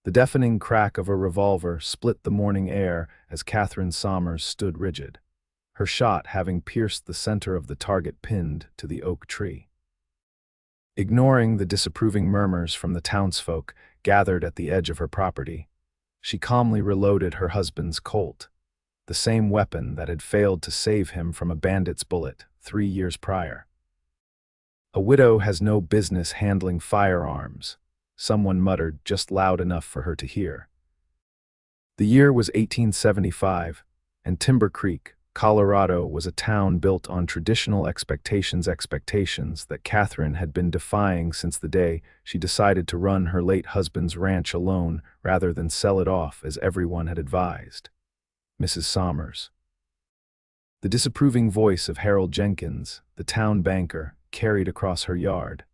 The deafening crack of a revolver split the morning air as Katherine Sommers stood rigid, her shot having pierced the center of the target pinned to the oak tree. Ignoring the disapproving murmurs from the townsfolk gathered at the edge of her property, she calmly reloaded her husband's Colt, the same weapon that had failed to save him from a bandit's bullet 3 years prior. "A widow has no business handling firearms," someone muttered just loud enough for her to hear. The year was 1875, and Timber Creek, Colorado was a town built on traditional expectations that Katherine had been defying since the day she decided to run her late husband's ranch alone rather than sell it off as everyone had advised. Mrs. Sommers. The disapproving voice of Harold Jenkins, the town banker, carried across her yard.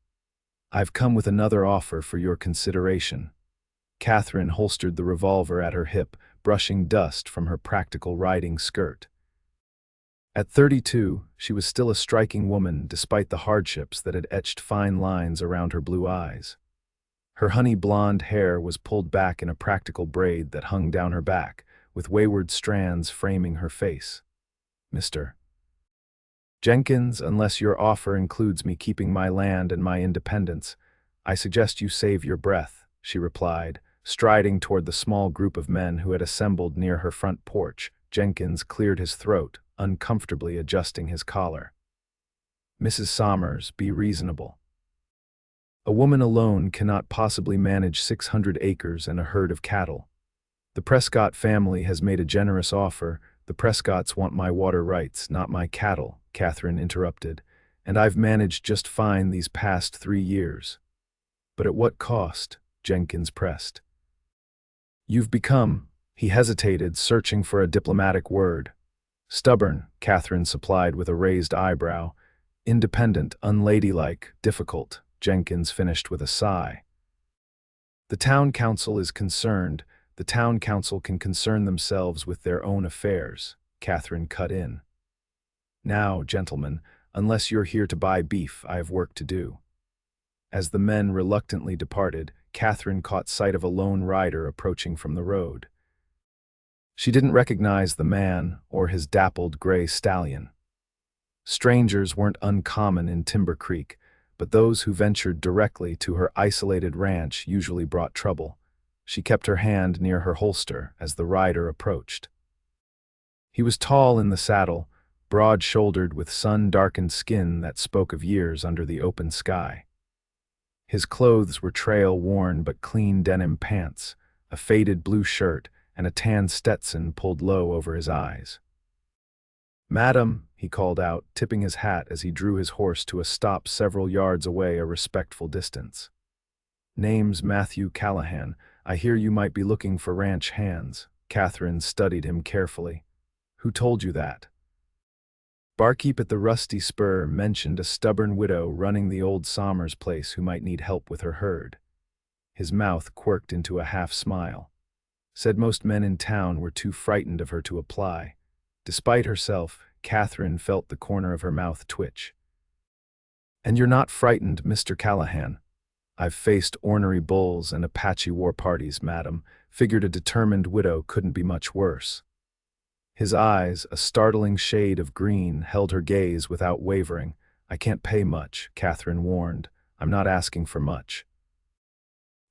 "I've come with another offer for your consideration." Katherine holstered the revolver at her hip, brushing dust from her practical riding skirt. At 32, she was still a striking woman despite the hardships that had etched fine lines around her blue eyes. Her honey blonde hair was pulled back in a practical braid that hung down her back, with wayward strands framing her face. "Mr. Jenkins, unless your offer includes me keeping my land and my independence, I suggest you save your breath," she replied, striding toward the small group of men who had assembled near her front porch. Jenkins cleared his throat, uncomfortably adjusting his collar. "Mrs. Sommers, be reasonable. A woman alone cannot possibly manage 600 acres and a herd of cattle. The Prescott family has made a generous offer. The Prescotts want my water rights, not my cattle," Katherine interrupted, "and I've managed just fine these past 3 years. But at what cost?" Jenkins pressed. "You've become," he hesitated, searching for a diplomatic word. "Stubborn," Katherine supplied with a raised eyebrow. "Independent, unladylike, difficult," Jenkins finished with a sigh. "The town council is concerned. The town council can concern themselves with their own affairs," Katherine cut in. "Now, gentlemen, unless you're here to buy beef, I have work to do." As the men reluctantly departed, Katherine caught sight of a lone rider approaching from the road. She didn't recognize the man or his dappled gray stallion. Strangers weren't uncommon in Timber Creek, but those who ventured directly to her isolated ranch usually brought trouble. She kept her hand near her holster as the rider approached. He was tall in the saddle, broad-shouldered with sun-darkened skin that spoke of years under the open sky. His clothes were trail-worn but clean denim pants, a faded blue shirt, and a tan Stetson pulled low over his eyes. "Madam," he called out, tipping his hat as he drew his horse to a stop several yards away, a respectful distance. "Name's Matthew Callahan. I hear you might be looking for ranch hands." Katherine studied him carefully. "Who told you that?" "Barkeep at the Rusty Spur mentioned a stubborn widow running the old Sommers place who might need help with her herd." His mouth quirked into a half-smile. "Said most men in town were too frightened of her to apply." Despite herself, Katherine felt the corner of her mouth twitch. "And you're not frightened, Mr. Callahan?" "I've faced ornery bulls and Apache war parties, madam. Figured a determined widow couldn't be much worse." His eyes, a startling shade of green, held her gaze without wavering. "I can't pay much," Katherine warned. "I'm not asking for much."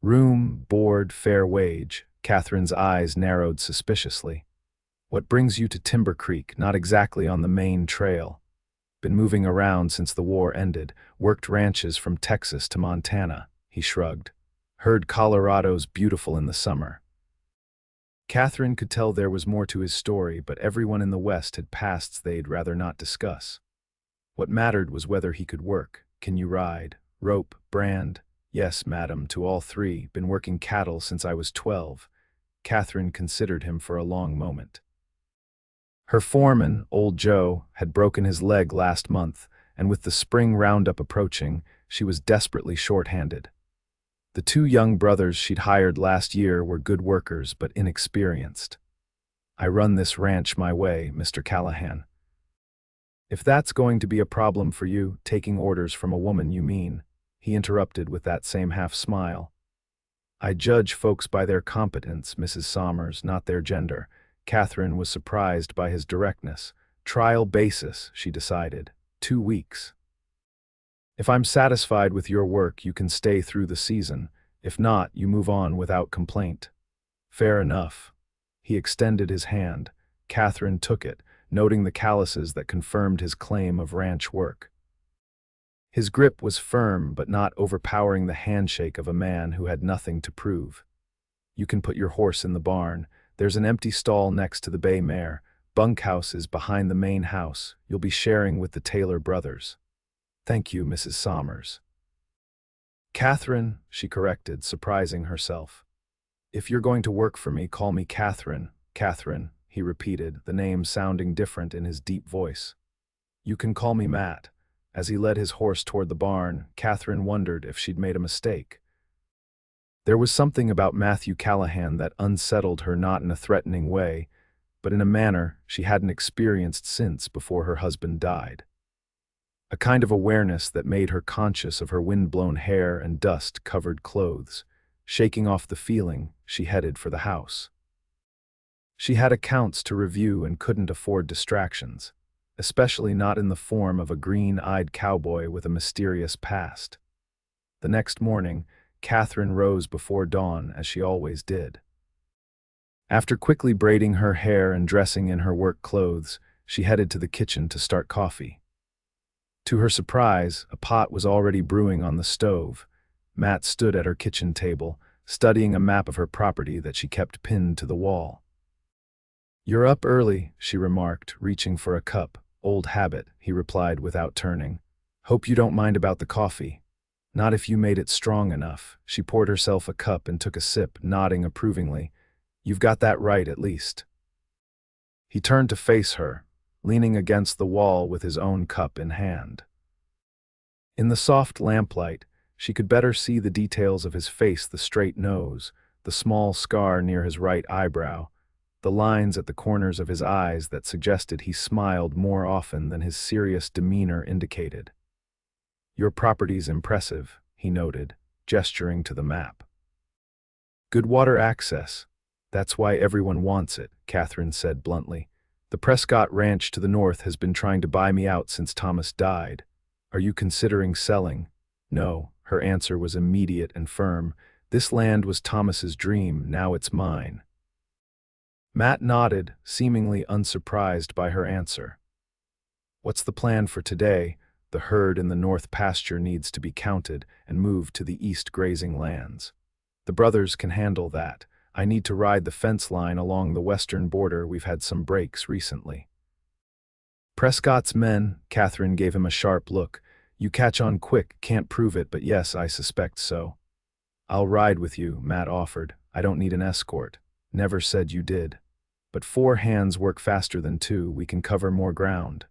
"Room, board, fair wage." Katherine's eyes narrowed suspiciously. "What brings you to Timber Creek, not exactly on the main trail?" "Been moving around since the war ended. Worked ranches from Texas to Montana," he shrugged. "Heard Colorado's beautiful in the summer." Katherine could tell there was more to his story, but everyone in the West had pasts they'd rather not discuss. What mattered was whether he could work. "Can you ride? Rope? Brand?" "Yes, madam, to all three. Been working cattle since I was 12. Katherine considered him for a long moment. Her foreman, old Joe, had broken his leg last month, and with the spring roundup approaching, she was desperately short-handed. The 2 young brothers she'd hired last year were good workers but inexperienced. "I run this ranch my way, Mr. Callahan." "If that's going to be a problem for you, taking orders from a woman, you mean," he interrupted with that same half-smile. I judge folks by their competence, Mrs. Sommers, not their gender. Katherine was surprised by his directness. Trial basis, she decided. 2 weeks. If I'm satisfied with your work, you can stay through the season. If not, you move on without complaint. Fair enough. He extended his hand. Katherine took it, noting the calluses that confirmed his claim of ranch work. His grip was firm but not overpowering the handshake of a man who had nothing to prove. You can put your horse in the barn. There's an empty stall next to the bay mare. Bunkhouse is behind the main house. You'll be sharing with the Taylor brothers. Thank you, Mrs. Sommers. Katherine, she corrected, surprising herself. If you're going to work for me, call me Katherine. Katherine, he repeated, the name sounding different in his deep voice. You can call me Matt. As he led his horse toward the barn, Katherine wondered if she'd made a mistake. There was something about Matthew Callahan that unsettled her, not in a threatening way, but in a manner she hadn't experienced since before her husband died. A kind of awareness that made her conscious of her wind-blown hair and dust-covered clothes. Shaking off the feeling, she headed for the house. She had accounts to review and couldn't afford distractions, especially not in the form of a green-eyed cowboy with a mysterious past. The next morning, Katherine rose before dawn, as she always did. After quickly braiding her hair and dressing in her work clothes, she headed to the kitchen to start coffee. To her surprise, a pot was already brewing on the stove. Matt stood at her kitchen table, studying a map of her property that she kept pinned to the wall. "You're up early," she remarked, reaching for a cup. "Old habit," he replied without turning. "Hope you don't mind about the coffee." "Not if you made it strong enough." She poured herself a cup and took a sip, nodding approvingly. "You've got that right, at least." He turned to face her, leaning against the wall with his own cup in hand. In the soft lamplight, she could better see the details of his face: the straight nose, the small scar near his right eyebrow, the lines at the corners of his eyes that suggested he smiled more often than his serious demeanor indicated. "Your property's impressive," he noted, gesturing to the map. "Good water access. That's why everyone wants it," Katherine said bluntly. "The Prescott ranch to the north has been trying to buy me out since Thomas died. Are you considering selling?" "No," her answer was immediate and firm. "This land was Thomas's dream, now it's mine." Matt nodded, seemingly unsurprised by her answer. "What's the plan for today? The herd in the north pasture needs to be counted and moved to the east grazing lands. The brothers can handle that. I need to ride the fence line along the western border. We've had some breaks recently." "Prescott's men," Katherine gave him a sharp look. "You catch on quick, can't prove it, but yes, I suspect so." "I'll ride with you," Matt offered. "I don't need an escort. Never said you did. But 4 hands work faster than 2, we can cover more ground."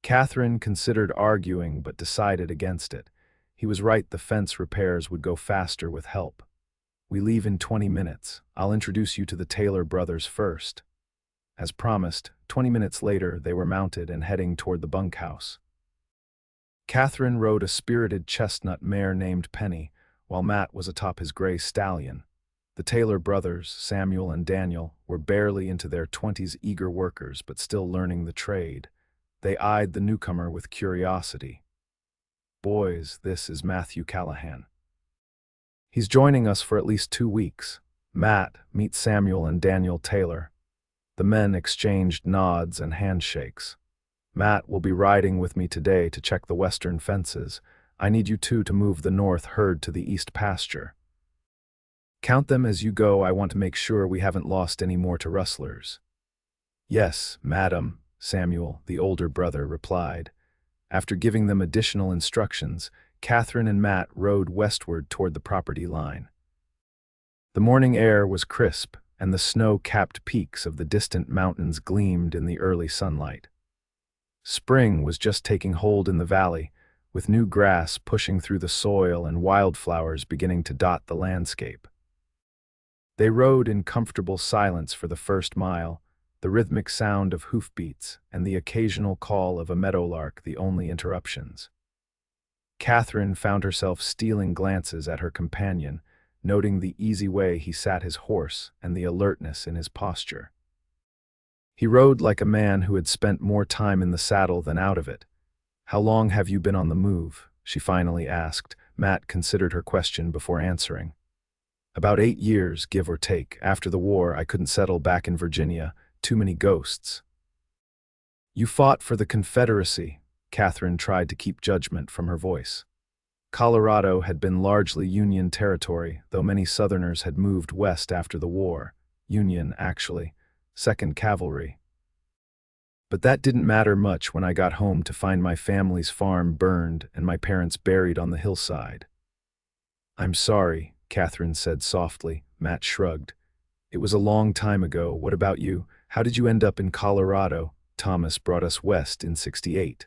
Katherine considered arguing but decided against it. He was right, the fence repairs would go faster with help. "We leave in 20 minutes. I'll introduce you to the Taylor brothers first." As promised, 20 minutes later they were mounted and heading toward the bunkhouse. Katherine rode a spirited chestnut mare named Penny, while Matt was atop his gray stallion. The Taylor brothers, Samuel and Daniel, were barely into their 20s, eager workers but still learning the trade. They eyed the newcomer with curiosity. "Boys, this is Matthew Callahan. He's joining us for at least 2 weeks. Matt, meet Samuel and Daniel Taylor." The men exchanged nods and handshakes. "Matt will be riding with me today to check the western fences. I need you two to move the north herd to the east pasture. Count them as you go. I want to make sure we haven't lost any more to rustlers." "Yes, madam," Samuel, the older brother, replied. After giving them additional instructions, Katherine and Matt rode westward toward the property line. The morning air was crisp, and the snow-capped peaks of the distant mountains gleamed in the early sunlight. Spring was just taking hold in the valley, with new grass pushing through the soil and wildflowers beginning to dot the landscape. They rode in comfortable silence for the first mile, the rhythmic sound of hoofbeats and the occasional call of a meadowlark the only interruptions. Katherine found herself stealing glances at her companion, noting the easy way he sat his horse and the alertness in his posture. He rode like a man who had spent more time in the saddle than out of it. "How long have you been on the move?" she finally asked. Matt considered her question before answering. "About 8 years, give or take. After the war, I couldn't settle back in Virginia. Too many ghosts." "You fought for the Confederacy," Katherine tried to keep judgment from her voice. Colorado had been largely Union territory, though many Southerners had moved west after the war. Union, actually. 2nd Cavalry. "But that didn't matter much when I got home to find my family's farm burned and my parents buried on the hillside." "I'm sorry," Katherine said softly. Matt shrugged. "It was a long time ago. What about you? How did you end up in Colorado?" "Thomas brought us west in '68.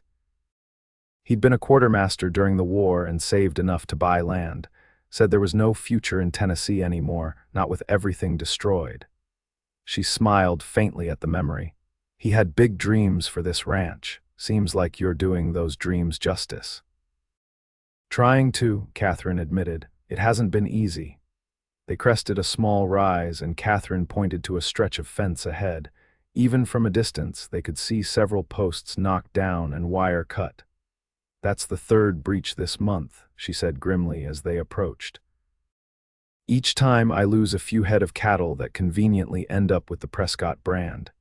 He'd been a quartermaster during the war and saved enough to buy land. Said there was no future in Tennessee anymore, not with everything destroyed." She smiled faintly at the memory. "He had big dreams for this ranch. Seems like you're doing those dreams justice." "Trying to," Katherine admitted. "It hasn't been easy." They crested a small rise, and Katherine pointed to a stretch of fence ahead. Even from a distance, they could see several posts knocked down and wire cut. "That's the 3rd breach this month," she said grimly as they approached. "Each time I lose a few head of cattle that conveniently end up with the Prescott brand."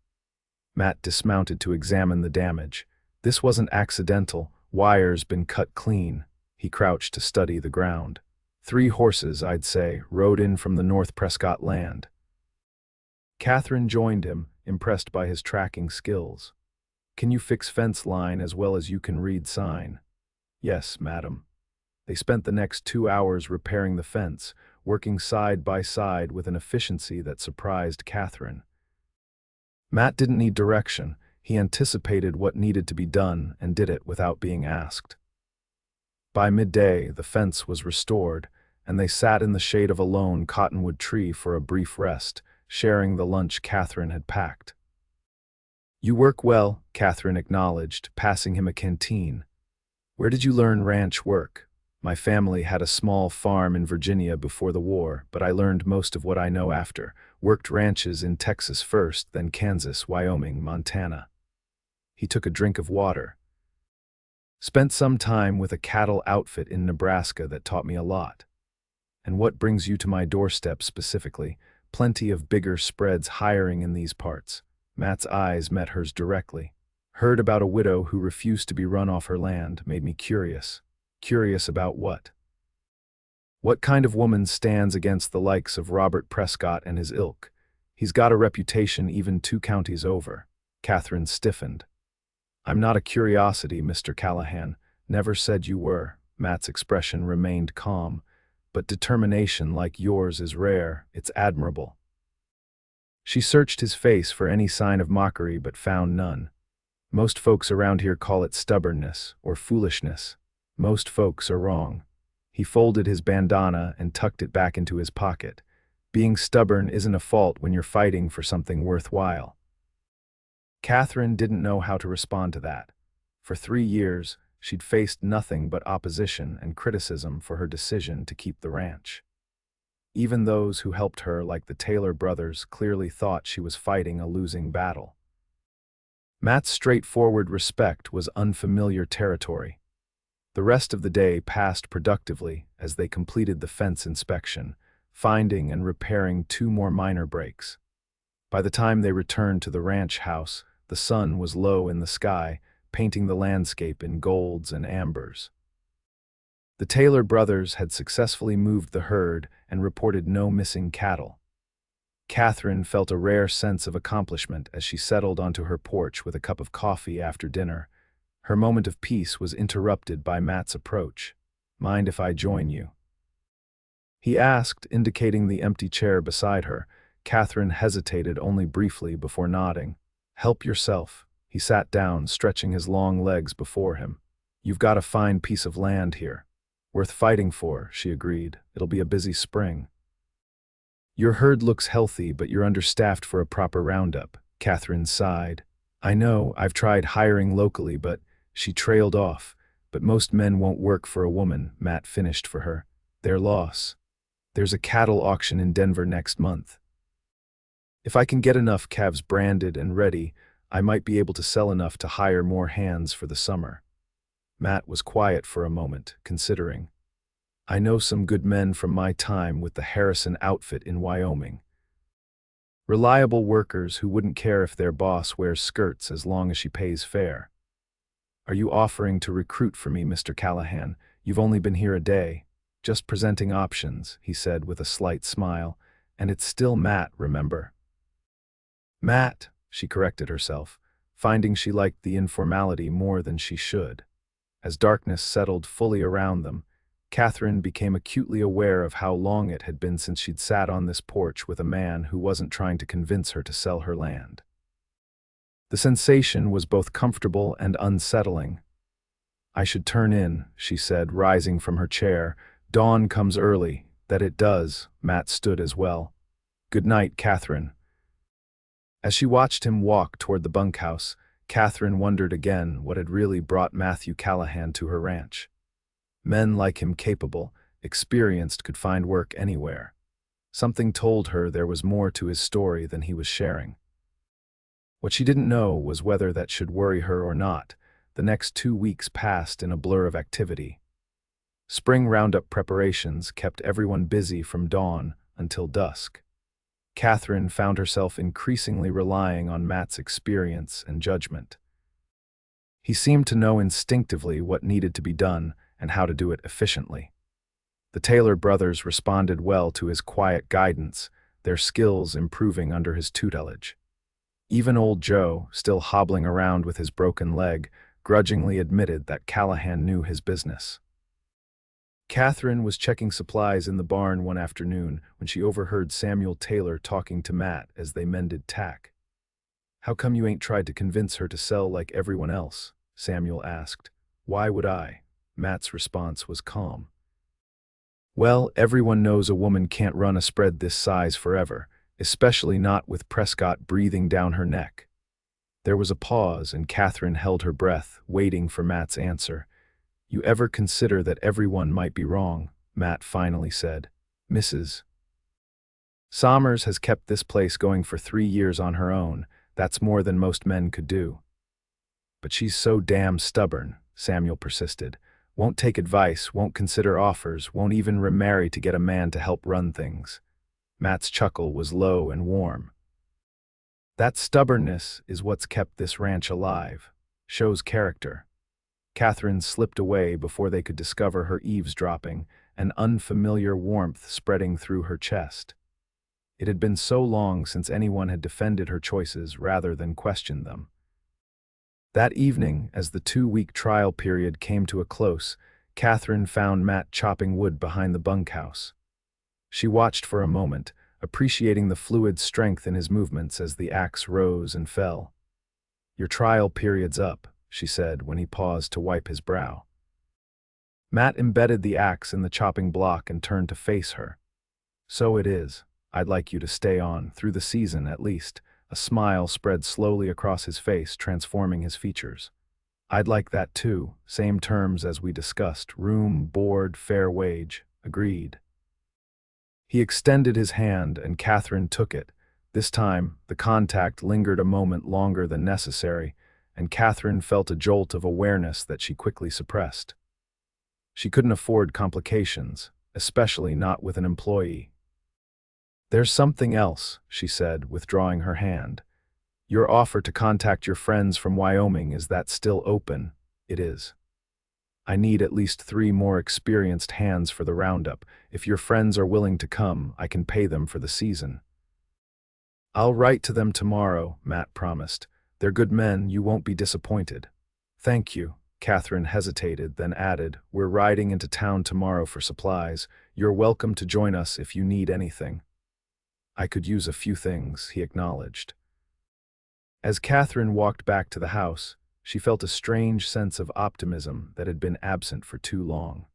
Matt dismounted to examine the damage. This wasn't accidental. Wires been cut clean. He crouched to study the ground. 3 horses, I'd say, rode in from the North Prescott land. Katherine joined him, impressed by his tracking skills. "Can you fix fence line as well as you can read sign?" "Yes, madam." They spent the next 2 hours repairing the fence, working side by side with an efficiency that surprised Katherine. Matt didn't need direction. He anticipated what needed to be done and did it without being asked. By midday, the fence was restored, and they sat in the shade of a lone cottonwood tree for a brief rest, sharing the lunch Katherine had packed. "You work well," Katherine acknowledged, passing him a canteen. "Where did you learn ranch work?" "My family had a small farm in Virginia before the war, but I learned most of what I know after. Worked ranches in Texas first, then Kansas, Wyoming, Montana." He took a drink of water. "Spent some time with a cattle outfit in Nebraska that taught me a lot." "And what brings you to my doorstep specifically?" "Plenty of bigger spreads hiring in these parts." Matt's eyes met hers directly. "Heard about a widow who refused to be run off her land. Made me curious." "Curious about what?" "What kind of woman stands against the likes of Robert Prescott and his ilk? He's got a reputation even 2 counties over." Katherine stiffened. "I'm not a curiosity, Mr. Callahan. Never said you were." Matt's expression remained calm. "But determination like yours is rare. It's admirable." She searched his face for any sign of mockery but found none. "Most folks around here call it stubbornness or foolishness. Most folks are wrong." He folded his bandana and tucked it back into his pocket. "Being stubborn isn't a fault when you're fighting for something worthwhile." Katherine didn't know how to respond to that. For 3 years, she'd faced nothing but opposition and criticism for her decision to keep the ranch. Even those who helped her, like the Taylor brothers, clearly thought she was fighting a losing battle. Matt's straightforward respect was unfamiliar territory. The rest of the day passed productively as they completed the fence inspection, finding and repairing 2 more minor breaks. By the time they returned to the ranch house, the sun was low in the sky, painting the landscape in golds and ambers. The Taylor brothers had successfully moved the herd and reported no missing cattle. Katherine felt a rare sense of accomplishment as she settled onto her porch with a cup of coffee after dinner. Her moment of peace was interrupted by Matt's approach. "Mind if I join you?" he asked, indicating the empty chair beside her. Katherine hesitated only briefly before nodding. "Help yourself." He sat down, stretching his long legs before him. "You've got a fine piece of land here." "Worth fighting for," she agreed. "It'll be a busy spring." "Your herd looks healthy, but you're understaffed for a proper roundup." Katherine sighed. "I know, I've tried hiring locally, but..." She trailed off. "But most men won't work for a woman," Matt finished for her. "Their loss." There's a cattle auction in Denver next month. If I can get enough calves branded and ready, I might be able to sell enough to hire more hands for the summer. Matt was quiet for a moment, considering. I know some good men from my time with the Harrison outfit in Wyoming. Reliable workers who wouldn't care if their boss wears skirts as long as she pays fair. Are you offering to recruit for me, Mr. Callahan? You've only been here a day. Just presenting options, he said with a slight smile. And it's still Matt, remember? Matt, she corrected herself, finding she liked the informality more than she should. As darkness settled fully around them, Katherine became acutely aware of how long it had been since she'd sat on this porch with a man who wasn't trying to convince her to sell her land. The sensation was both comfortable and unsettling. I should turn in, she said, rising from her chair. Dawn comes early. That it does. Matt stood as well. Good night, Katherine. As she watched him walk toward the bunkhouse, Katherine wondered again what had really brought Matthew Callahan to her ranch. Men like him, capable, experienced, could find work anywhere. Something told her there was more to his story than he was sharing. What she didn't know was whether that should worry her or not. The next 2 weeks passed in a blur of activity. Spring roundup preparations kept everyone busy from dawn until dusk. Katherine found herself increasingly relying on Matt's experience and judgment. He seemed to know instinctively what needed to be done and how to do it efficiently. The Taylor brothers responded well to his quiet guidance, their skills improving under his tutelage. Even old Joe, still hobbling around with his broken leg, grudgingly admitted that Callahan knew his business. Katherine was checking supplies in the barn one afternoon when she overheard Samuel Taylor talking to Matt as they mended tack. "How come you ain't tried to convince her to sell like everyone else?" Samuel asked. "Why would I?" Matt's response was calm. "Well, everyone knows a woman can't run a spread this size forever, especially not with Prescott breathing down her neck." There was a pause, and Katherine held her breath, waiting for Matt's answer. "You ever consider that everyone might be wrong?" Matt finally said. "Mrs. Sommers has kept this place going for 3 years on her own. That's more than most men could do." "But she's so damn stubborn," Samuel persisted. "Won't take advice, won't consider offers, won't even remarry to get a man to help run things." Matt's chuckle was low and warm. "That stubbornness is what's kept this ranch alive. Shows character." Katherine slipped away before they could discover her eavesdropping, an unfamiliar warmth spreading through her chest. It had been so long since anyone had defended her choices rather than questioned them. That evening, as the 2-week trial period came to a close, Katherine found Matt chopping wood behind the bunkhouse. She watched for a moment, appreciating the fluid strength in his movements as the axe rose and fell. "Your trial period's up," she said when he paused to wipe his brow. Matt embedded the axe in the chopping block and turned to face her. "So it is. I'd like you to stay on, through the season at least." A smile spread slowly across his face, transforming his features. "I'd like that too. Same terms as we discussed. Room, board, fair wage. Agreed." He extended his hand, and Katherine took it. This time, the contact lingered a moment longer than necessary, and Katherine felt a jolt of awareness that she quickly suppressed. She couldn't afford complications, especially not with an employee. "There's something else," she said, withdrawing her hand. "Your offer to contact your friends from Wyoming, is that still open?" "It is. I need at least 3 more experienced hands for the roundup. If your friends are willing to come, I can pay them for the season." "I'll write to them tomorrow," Matt promised. "They're good men, you won't be disappointed." "Thank you." Katherine hesitated, then added, "We're riding into town tomorrow for supplies. You're welcome to join us if you need anything." "I could use a few things," he acknowledged. As Katherine walked back to the house, she felt a strange sense of optimism that had been absent for too long.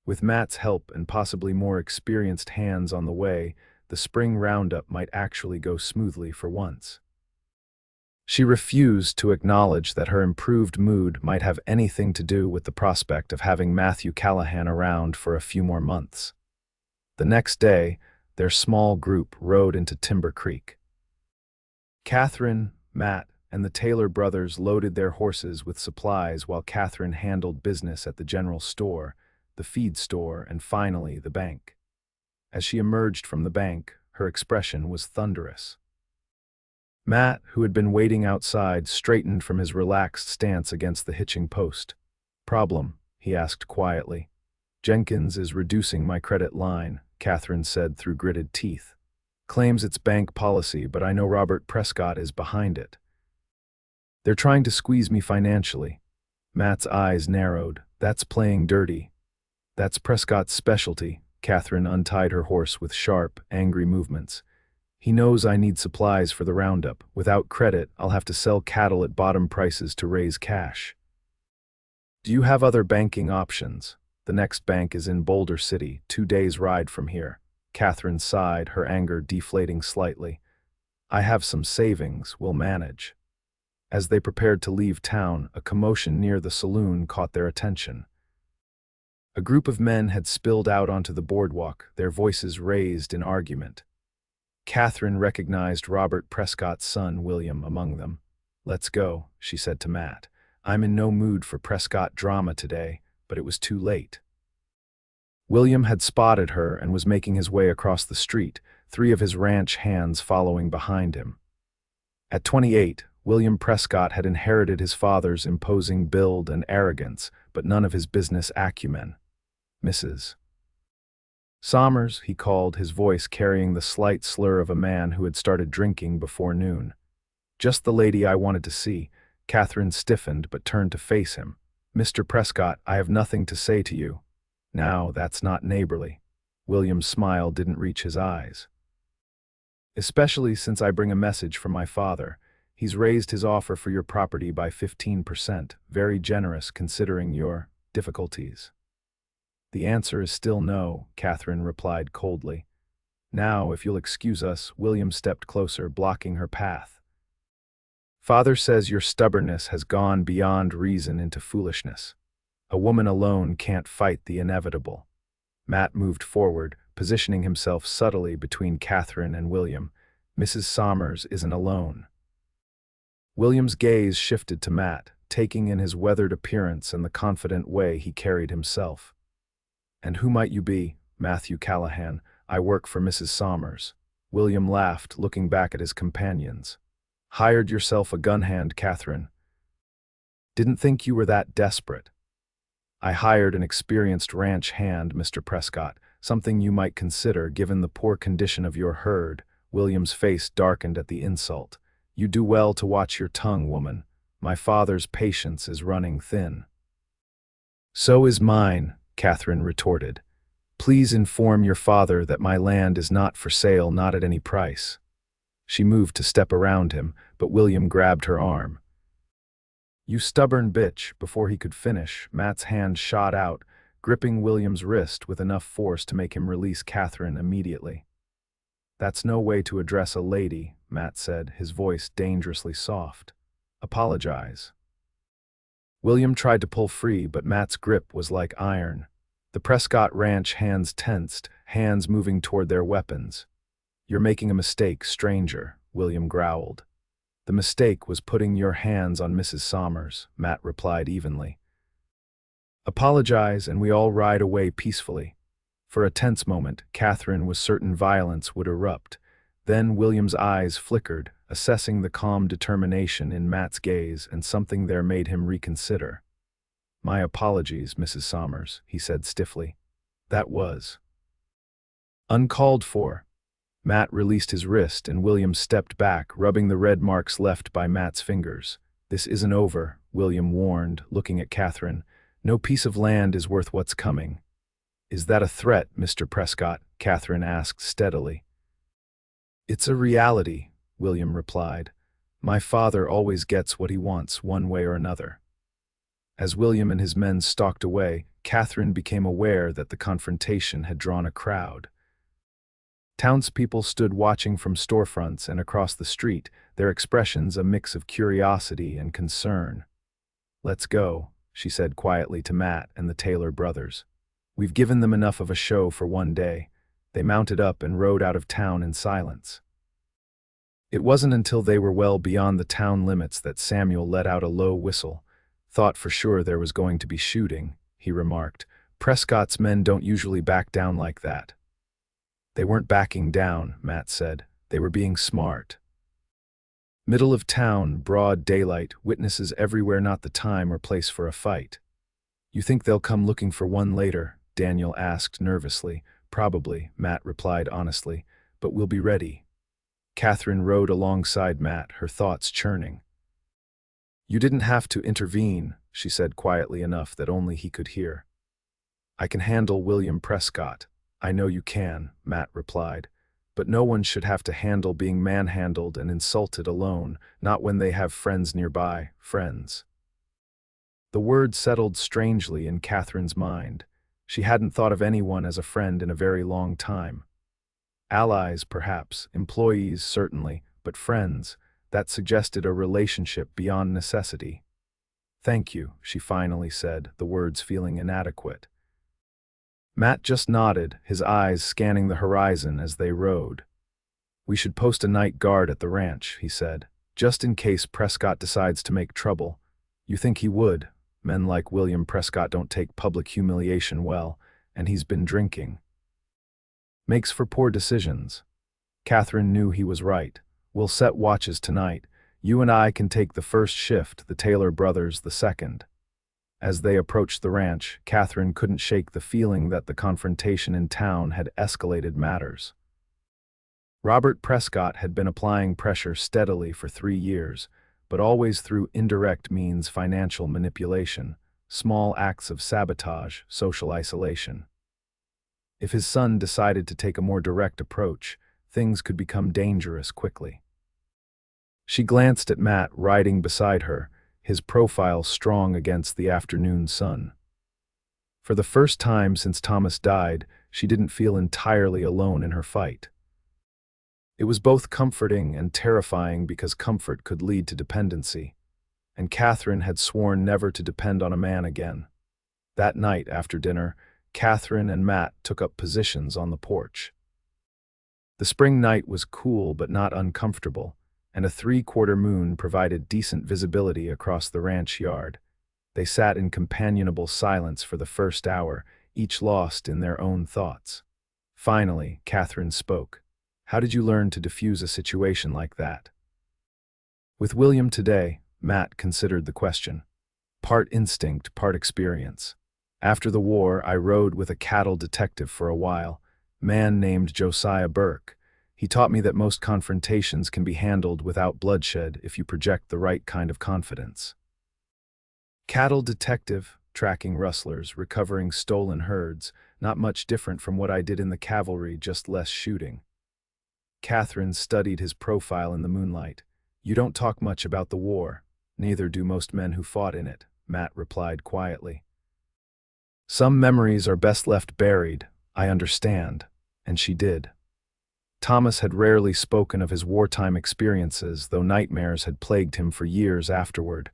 With Matt's help and possibly more experienced hands on the way, the spring roundup might actually go smoothly for once. She refused to acknowledge that her improved mood might have anything to do with the prospect of having Matthew Callahan around for a few more months. The next day, their small group rode into Timber Creek. Katherine, Matt, and the Taylor brothers loaded their horses with supplies while Katherine handled business at the general store, the feed store, and finally the bank. As she emerged from the bank, her expression was thunderous. Matt, who had been waiting outside, straightened from his relaxed stance against the hitching post. "Problem?" he asked quietly. "Jenkins is reducing my credit line," Katherine said through gritted teeth. "Claims it's bank policy, but I know Robert Prescott is behind it. They're trying to squeeze me financially." Matt's eyes narrowed. "That's playing dirty." "That's Prescott's specialty." Katherine untied her horse with sharp, angry movements. "He knows I need supplies for the roundup. Without credit, I'll have to sell cattle at bottom prices to raise cash." "Do you have other banking options?" "The next bank is in Boulder City, 2 days' ride from here." Katherine sighed, her anger deflating slightly. "I have some savings, we'll manage." As they prepared to leave town, a commotion near the saloon caught their attention. A group of men had spilled out onto the boardwalk, their voices raised in argument. Katherine recognized Robert Prescott's son, William, among them. "Let's go," she said to Matt. "I'm in no mood for Prescott drama today," but it was too late. William had spotted her and was making his way across the street, 3 of his ranch hands following behind him. At 28, William Prescott had inherited his father's imposing build and arrogance, but none of his business acumen. "Mrs. Sommers," he called, his voice carrying the slight slur of a man who had started drinking before noon. "Just the lady I wanted to see." Katherine stiffened but turned to face him. "Mr. Prescott, I have nothing to say to you." "Now, that's not neighborly." William's smile didn't reach his eyes. "Especially since I bring a message from my father. He's raised his offer for your property by 15%, very generous considering your difficulties." "The answer is still no," Katherine replied coldly. "Now, if you'll excuse us," William stepped closer, blocking her path. "Father says your stubbornness has gone beyond reason into foolishness. A woman alone can't fight the inevitable." Matt moved forward, positioning himself subtly between Katherine and William. "Mrs. Sommers isn't alone." William's gaze shifted to Matt, taking in his weathered appearance and the confident way he carried himself. "And who might you be?" "Matthew Callahan. I work for Mrs. Sommers." William laughed, looking back at his companions. "Hired yourself a gun hand, Katherine. Didn't think you were that desperate." "I hired an experienced ranch hand, Mr. Prescott, something you might consider given the poor condition of your herd." William's face darkened at the insult. "You do well to watch your tongue, woman. My father's patience is running thin." "So is mine," Katherine retorted. "Please inform your father that my land is not for sale, not at any price." She moved to step around him, but William grabbed her arm. "You stubborn bitch." Before he could finish, Matt's hand shot out, gripping William's wrist with enough force to make him release Katherine immediately. "That's no way to address a lady," Matt said, his voice dangerously soft. "Apologize." William tried to pull free, but Matt's grip was like iron. The Prescott ranch hands tensed, hands moving toward their weapons. "You're making a mistake, stranger," William growled. "The mistake was putting your hands on Mrs. Sommers," Matt replied evenly. "Apologize and we all ride away peacefully." For a tense moment, Katherine was certain violence would erupt. Then William's eyes flickered, assessing the calm determination in Matt's gaze, and something there made him reconsider. "My apologies, Mrs. Sommers," he said stiffly. "That was uncalled for." Matt released his wrist and William stepped back, rubbing the red marks left by Matt's fingers. "This isn't over," William warned, looking at Katherine. "No piece of land is worth what's coming." "Is that a threat, Mr. Prescott?" Katherine asked steadily. "It's a reality," William replied. "My father always gets what he wants, one way or another." As William and his men stalked away, Katherine became aware that the confrontation had drawn a crowd. Townspeople stood watching from storefronts and across the street, their expressions a mix of curiosity and concern. "Let's go," she said quietly to Matt and the Taylor brothers. "We've given them enough of a show for one day." They mounted up and rode out of town in silence. It wasn't until they were well beyond the town limits that Samuel let out a low whistle. Thought for sure there was going to be shooting, he remarked. Prescott's men don't usually back down like that. They weren't backing down, Matt said. They were being smart. Middle of town, broad daylight, witnesses everywhere, not the time or place for a fight. You think they'll come looking for one later? Daniel asked nervously. Probably, Matt replied honestly, but we'll be ready. Katherine rode alongside Matt, her thoughts churning. You didn't have to intervene, she said quietly enough that only he could hear. I can handle William Prescott. I know you can, Matt replied. But no one should have to handle being manhandled and insulted alone, not when they have friends nearby, friends. The word settled strangely in Katherine's mind. She hadn't thought of anyone as a friend in a very long time. Allies, perhaps, employees, certainly, but friends, that suggested a relationship beyond necessity. Thank you, she finally said, the words feeling inadequate. Matt just nodded, his eyes scanning the horizon as they rode. We should post a night guard at the ranch, he said, just in case Prescott decides to make trouble. You think he would? Men like William Prescott don't take public humiliation well, and he's been drinking. Makes for poor decisions. Katherine knew he was right. We'll set watches tonight. You and I can take the first shift, the Taylor brothers the second. As they approached the ranch, Katherine couldn't shake the feeling that the confrontation in town had escalated matters. Robert Prescott had been applying pressure steadily for 3 years, but always through indirect means: financial manipulation, small acts of sabotage, social isolation. If his son decided to take a more direct approach, things could become dangerous quickly. She glanced at Matt riding beside her, his profile strong against the afternoon sun. For the first time since Thomas died, she didn't feel entirely alone in her fight. It was both comforting and terrifying because comfort could lead to dependency, and Katherine had sworn never to depend on a man again. That night after dinner, Katherine and Matt took up positions on the porch. The spring night was cool but not uncomfortable, and a 3/4 moon provided decent visibility across the ranch yard. They sat in companionable silence for the first hour, each lost in their own thoughts. Finally, Katherine spoke. How did you learn to diffuse a situation like that? With William today, Matt considered the question. Part instinct, part experience. After the war, I rode with a cattle detective for a while, man named Josiah Burke. He taught me that most confrontations can be handled without bloodshed if you project the right kind of confidence. Cattle detective, tracking rustlers, recovering stolen herds, not much different from what I did in the cavalry, just less shooting. Katherine studied his profile in the moonlight. You don't talk much about the war. Neither do most men who fought in it, Matt replied quietly. Some memories are best left buried, I understand, and she did. Thomas had rarely spoken of his wartime experiences, though nightmares had plagued him for years afterward.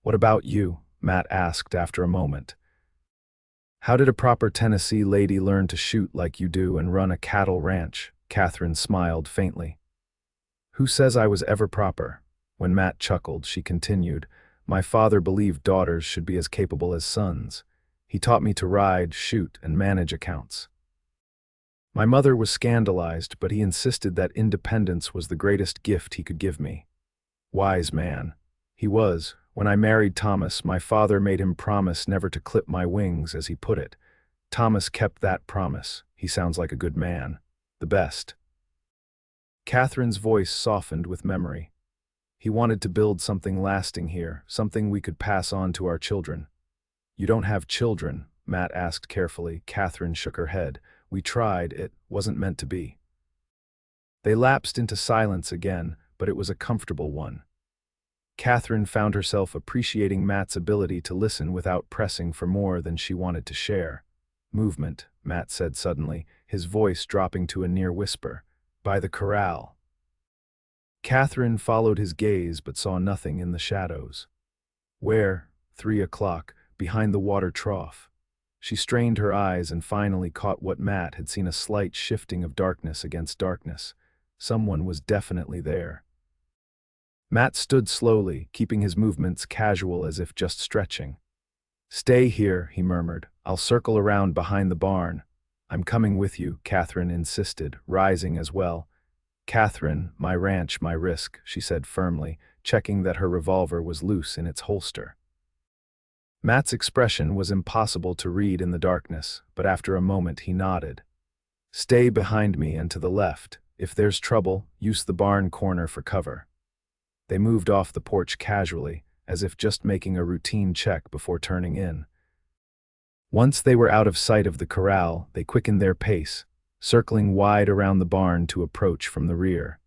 What about you? Matt asked after a moment. How did a proper Tennessee lady learn to shoot like you do and run a cattle ranch? Katherine smiled faintly. Who says I was ever proper? When Matt chuckled, she continued, my father believed daughters should be as capable as sons. He taught me to ride, shoot, and manage accounts. My mother was scandalized, but he insisted that independence was the greatest gift he could give me. Wise man. He was. When I married Thomas, my father made him promise never to clip my wings, as he put it. Thomas kept that promise. He sounds like a good man. The best. Katherine's voice softened with memory. He wanted to build something lasting here, something we could pass on to our children. You don't have children? Matt asked carefully. Katherine shook her head. We tried, it wasn't meant to be. They lapsed into silence again, but it was a comfortable one. Katherine found herself appreciating Matt's ability to listen without pressing for more than she wanted to share. Movement, Matt said suddenly, his voice dropping to a near whisper. By the corral. Katherine followed his gaze but saw nothing in the shadows. Where? 3 o'clock, behind the water trough. She strained her eyes and finally caught what Matt had seen: a slight shifting of darkness against darkness. Someone was definitely there. Matt stood slowly, keeping his movements casual as if just stretching. "Stay here," he murmured. "I'll circle around behind the barn." "I'm coming with you," Katherine insisted, rising as well. "Katherine, my ranch, my risk," she said firmly, checking that her revolver was loose in its holster. Matt's expression was impossible to read in the darkness, but after a moment he nodded. "Stay behind me and to the left. If there's trouble, use the barn corner for cover." They moved off the porch casually, as if just making a routine check before turning in. Once they were out of sight of the corral, they quickened their pace, circling wide around the barn to approach from the rear.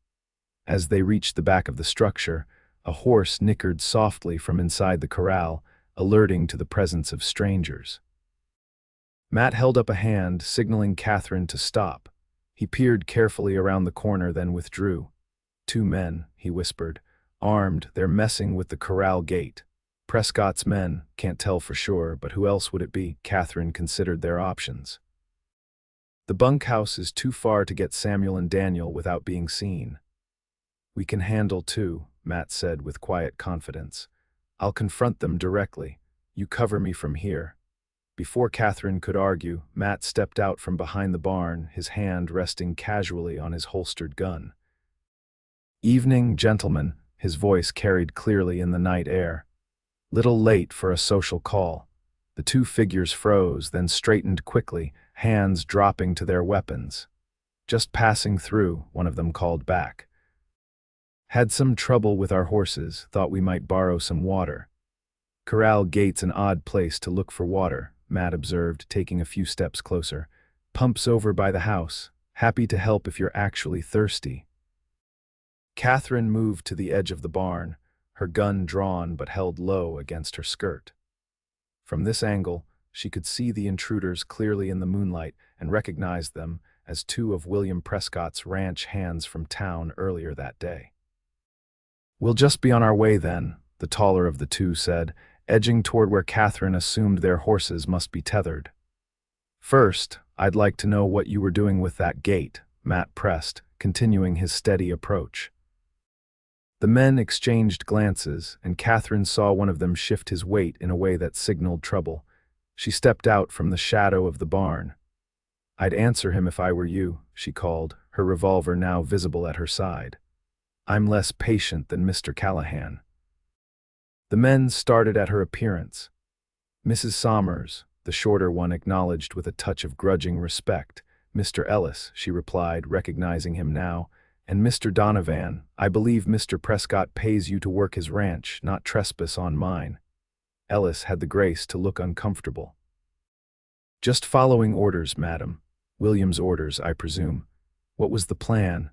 As they reached the back of the structure, a horse nickered softly from inside the corral, alerting to the presence of strangers. Matt held up a hand, signaling Katherine to stop. He peered carefully around the corner, then withdrew. "Two men," he whispered. "Armed, they're messing with the corral gate. Prescott's men, can't tell for sure, but who else would it be?" Katherine considered their options. "The bunkhouse is too far to get Samuel and Daniel without being seen." "We can handle two," Matt said with quiet confidence. "I'll confront them directly. You cover me from here." Before Katherine could argue, Matt stepped out from behind the barn, his hand resting casually on his holstered gun. "Evening, gentlemen," his voice carried clearly in the night air. "Little late for a social call." The two figures froze, then straightened quickly, hands dropping to their weapons. "Just passing through," one of them called back. "Had some trouble with our horses, thought we might borrow some water." "Corral gate's an odd place to look for water," Matt observed, taking a few steps closer. "Pump's over by the house. Happy to help if you're actually thirsty." Katherine moved to the edge of the barn, her gun drawn but held low against her skirt. From this angle, she could see the intruders clearly in the moonlight and recognized them as two of William Prescott's ranch hands from town earlier that day. "We'll just be on our way then," the taller of the two said, edging toward where Katherine assumed their horses must be tethered. "First, I'd like to know what you were doing with that gate," Matt pressed, continuing his steady approach. The men exchanged glances, and Katherine saw one of them shift his weight in a way that signaled trouble. She stepped out from the shadow of the barn. "I'd answer him if I were you," she called, her revolver now visible at her side. "I'm less patient than Mr. Callahan." The men started at her appearance. "Mrs. Sommers," the shorter one acknowledged with a touch of grudging respect. "Mr. Ellis," she replied, recognizing him now. "And Mr. Donovan, I believe Mr. Prescott pays you to work his ranch, not trespass on mine." Ellis had the grace to look uncomfortable. "Just following orders, madam." "William's orders, I presume." "What was the plan?"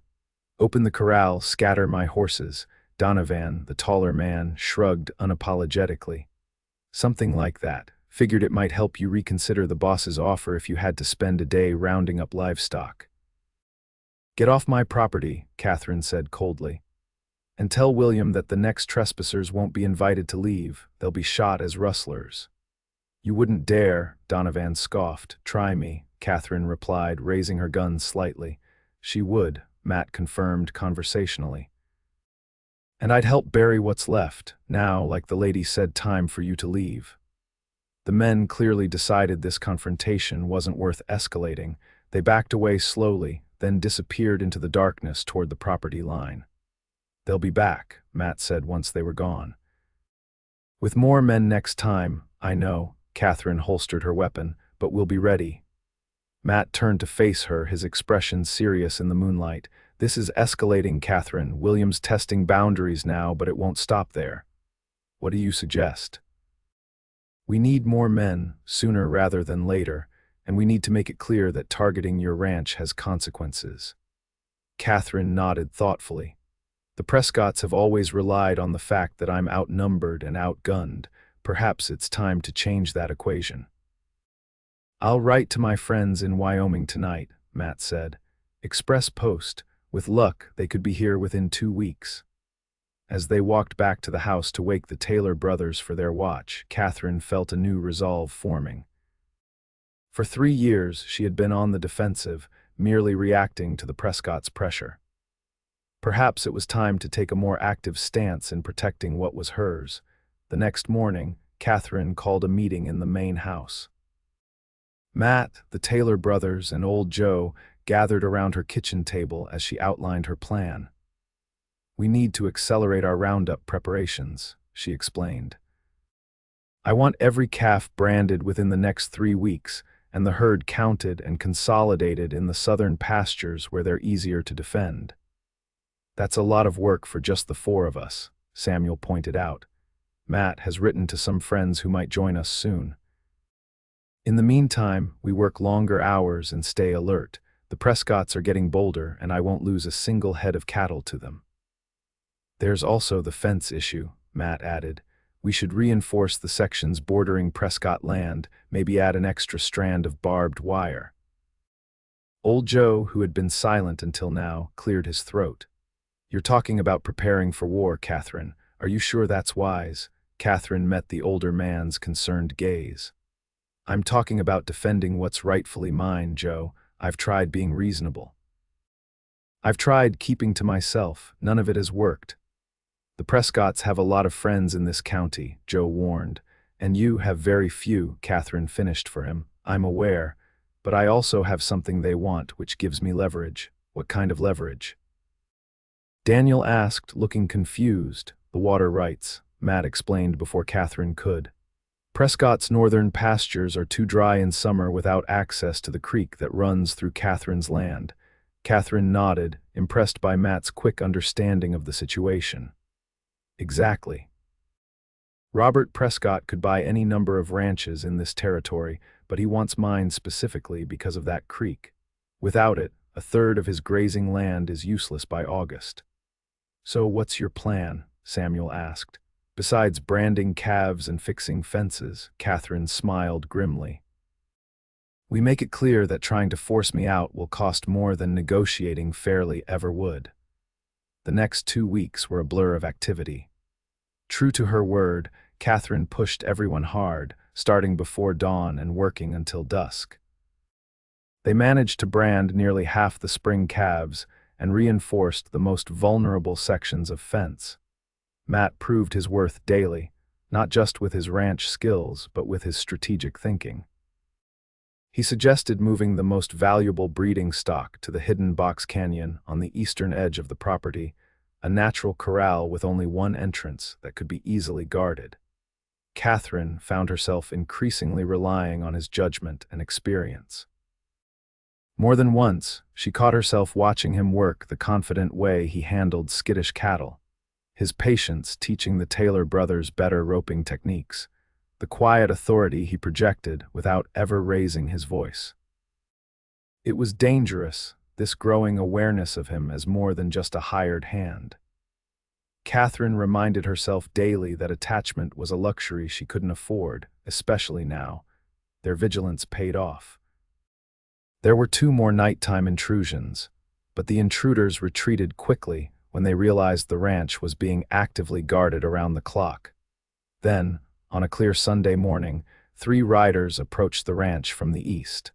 "Open the corral, scatter my horses." Donovan, the taller man, shrugged unapologetically. "Something like that. Figured it might help you reconsider the boss's offer if you had to spend a day rounding up livestock." "Get off my property," Katherine said coldly. "And tell William that the next trespassers won't be invited to leave. They'll be shot as rustlers." "You wouldn't dare," Donovan scoffed. "Try me," Katherine replied, raising her gun slightly. "She would," Matt confirmed conversationally. "And I'd help bury what's left. Now, like the lady said, time for you to leave." The men clearly decided this confrontation wasn't worth escalating. They backed away slowly, then disappeared into the darkness toward the property line. "They'll be back," Matt said once they were gone. "With more men next time, I know." Katherine holstered her weapon. "But we'll be ready." Matt turned to face her, his expression serious in the moonlight. "This is escalating, Katherine. William's testing boundaries now, but it won't stop there." "What do you suggest?" "We need more men, sooner rather than later, and we need to make it clear that targeting your ranch has consequences." Katherine nodded thoughtfully. "The Prescotts have always relied on the fact that I'm outnumbered and outgunned. Perhaps it's time to change that equation." "I'll write to my friends in Wyoming tonight," Matt said. "Express post. With luck, they could be here within 2 weeks." As they walked back to the house to wake the Taylor brothers for their watch, Katherine felt a new resolve forming. For 3 years, she had been on the defensive, merely reacting to the Prescott's pressure. Perhaps it was time to take a more active stance in protecting what was hers. The next morning, Katherine called a meeting in the main house. Matt, the Taylor brothers, and old Joe gathered around her kitchen table as she outlined her plan. "We need to accelerate our roundup preparations," she explained. "I want every calf branded within the next 3 weeks, and the herd counted and consolidated in the southern pastures where they're easier to defend." "That's a lot of work for just the 4 of us," Samuel pointed out. "Matt has written to some friends who might join us soon. In the meantime, we work longer hours and stay alert. The Prescotts are getting bolder, and I won't lose a single head of cattle to them." "There's also the fence issue," Matt added. "We should reinforce the sections bordering Prescott land, maybe add an extra strand of barbed wire." Old Joe, who had been silent until now, cleared his throat. "You're talking about preparing for war, Katherine. Are you sure that's wise?" Katherine met the older man's concerned gaze. "I'm talking about defending what's rightfully mine, Joe. I've tried being reasonable. I've tried keeping to myself. None of it has worked. The Prescotts have a lot of friends in this county," Joe warned. "And you have very few," Katherine finished for him. "I'm aware, but I also have something they want, which gives me leverage." "What kind of leverage?" Daniel asked, looking confused. "The water rights," Matt explained before Katherine could. "Prescott's northern pastures are too dry in summer without access to the creek that runs through Katherine's land." Katherine nodded, impressed by Matt's quick understanding of the situation. "Exactly. Robert Prescott could buy any number of ranches in this territory, but he wants mine specifically because of that creek. Without it, a third of his grazing land is useless by August." "So what's your plan?" Samuel asked. "Besides branding calves and fixing fences," Katherine smiled grimly. "We make it clear that trying to force me out will cost more than negotiating fairly ever would." The next 2 weeks were a blur of activity. True to her word, Katherine pushed everyone hard, starting before dawn and working until dusk. They managed to brand nearly half the spring calves and reinforced the most vulnerable sections of fence. Matt proved his worth daily, not just with his ranch skills, but with his strategic thinking. He suggested moving the most valuable breeding stock to the hidden box canyon on the eastern edge of the property, a natural corral with only one entrance that could be easily guarded. Katherine found herself increasingly relying on his judgment and experience. More than once, she caught herself watching him work the confident way he handled skittish cattle, his patience teaching the Taylor brothers better roping techniques, the quiet authority he projected without ever raising his voice. It was dangerous, this growing awareness of him as more than just a hired hand. Katherine reminded herself daily that attachment was a luxury she couldn't afford, especially now. Their vigilance paid off. There were 2 more nighttime intrusions, but the intruders retreated quickly when they realized the ranch was being actively guarded around the clock. Then, on a clear Sunday morning, 3 riders approached the ranch from the east.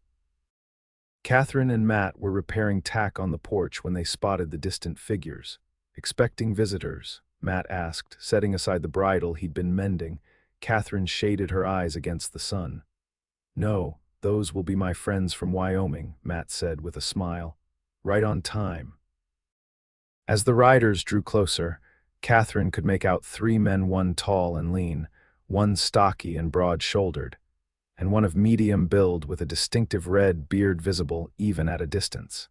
Katherine and Matt were repairing tack on the porch when they spotted the distant figures. "Expecting visitors?" Matt asked, setting aside the bridle he'd been mending. Katherine shaded her eyes against the sun. "No, those will be my friends from Wyoming," Matt said with a smile. "Right on time." As the riders drew closer, Katherine could make out 3 men, one tall and lean, one stocky and broad-shouldered, and one of medium build with a distinctive red beard visible even at a distance.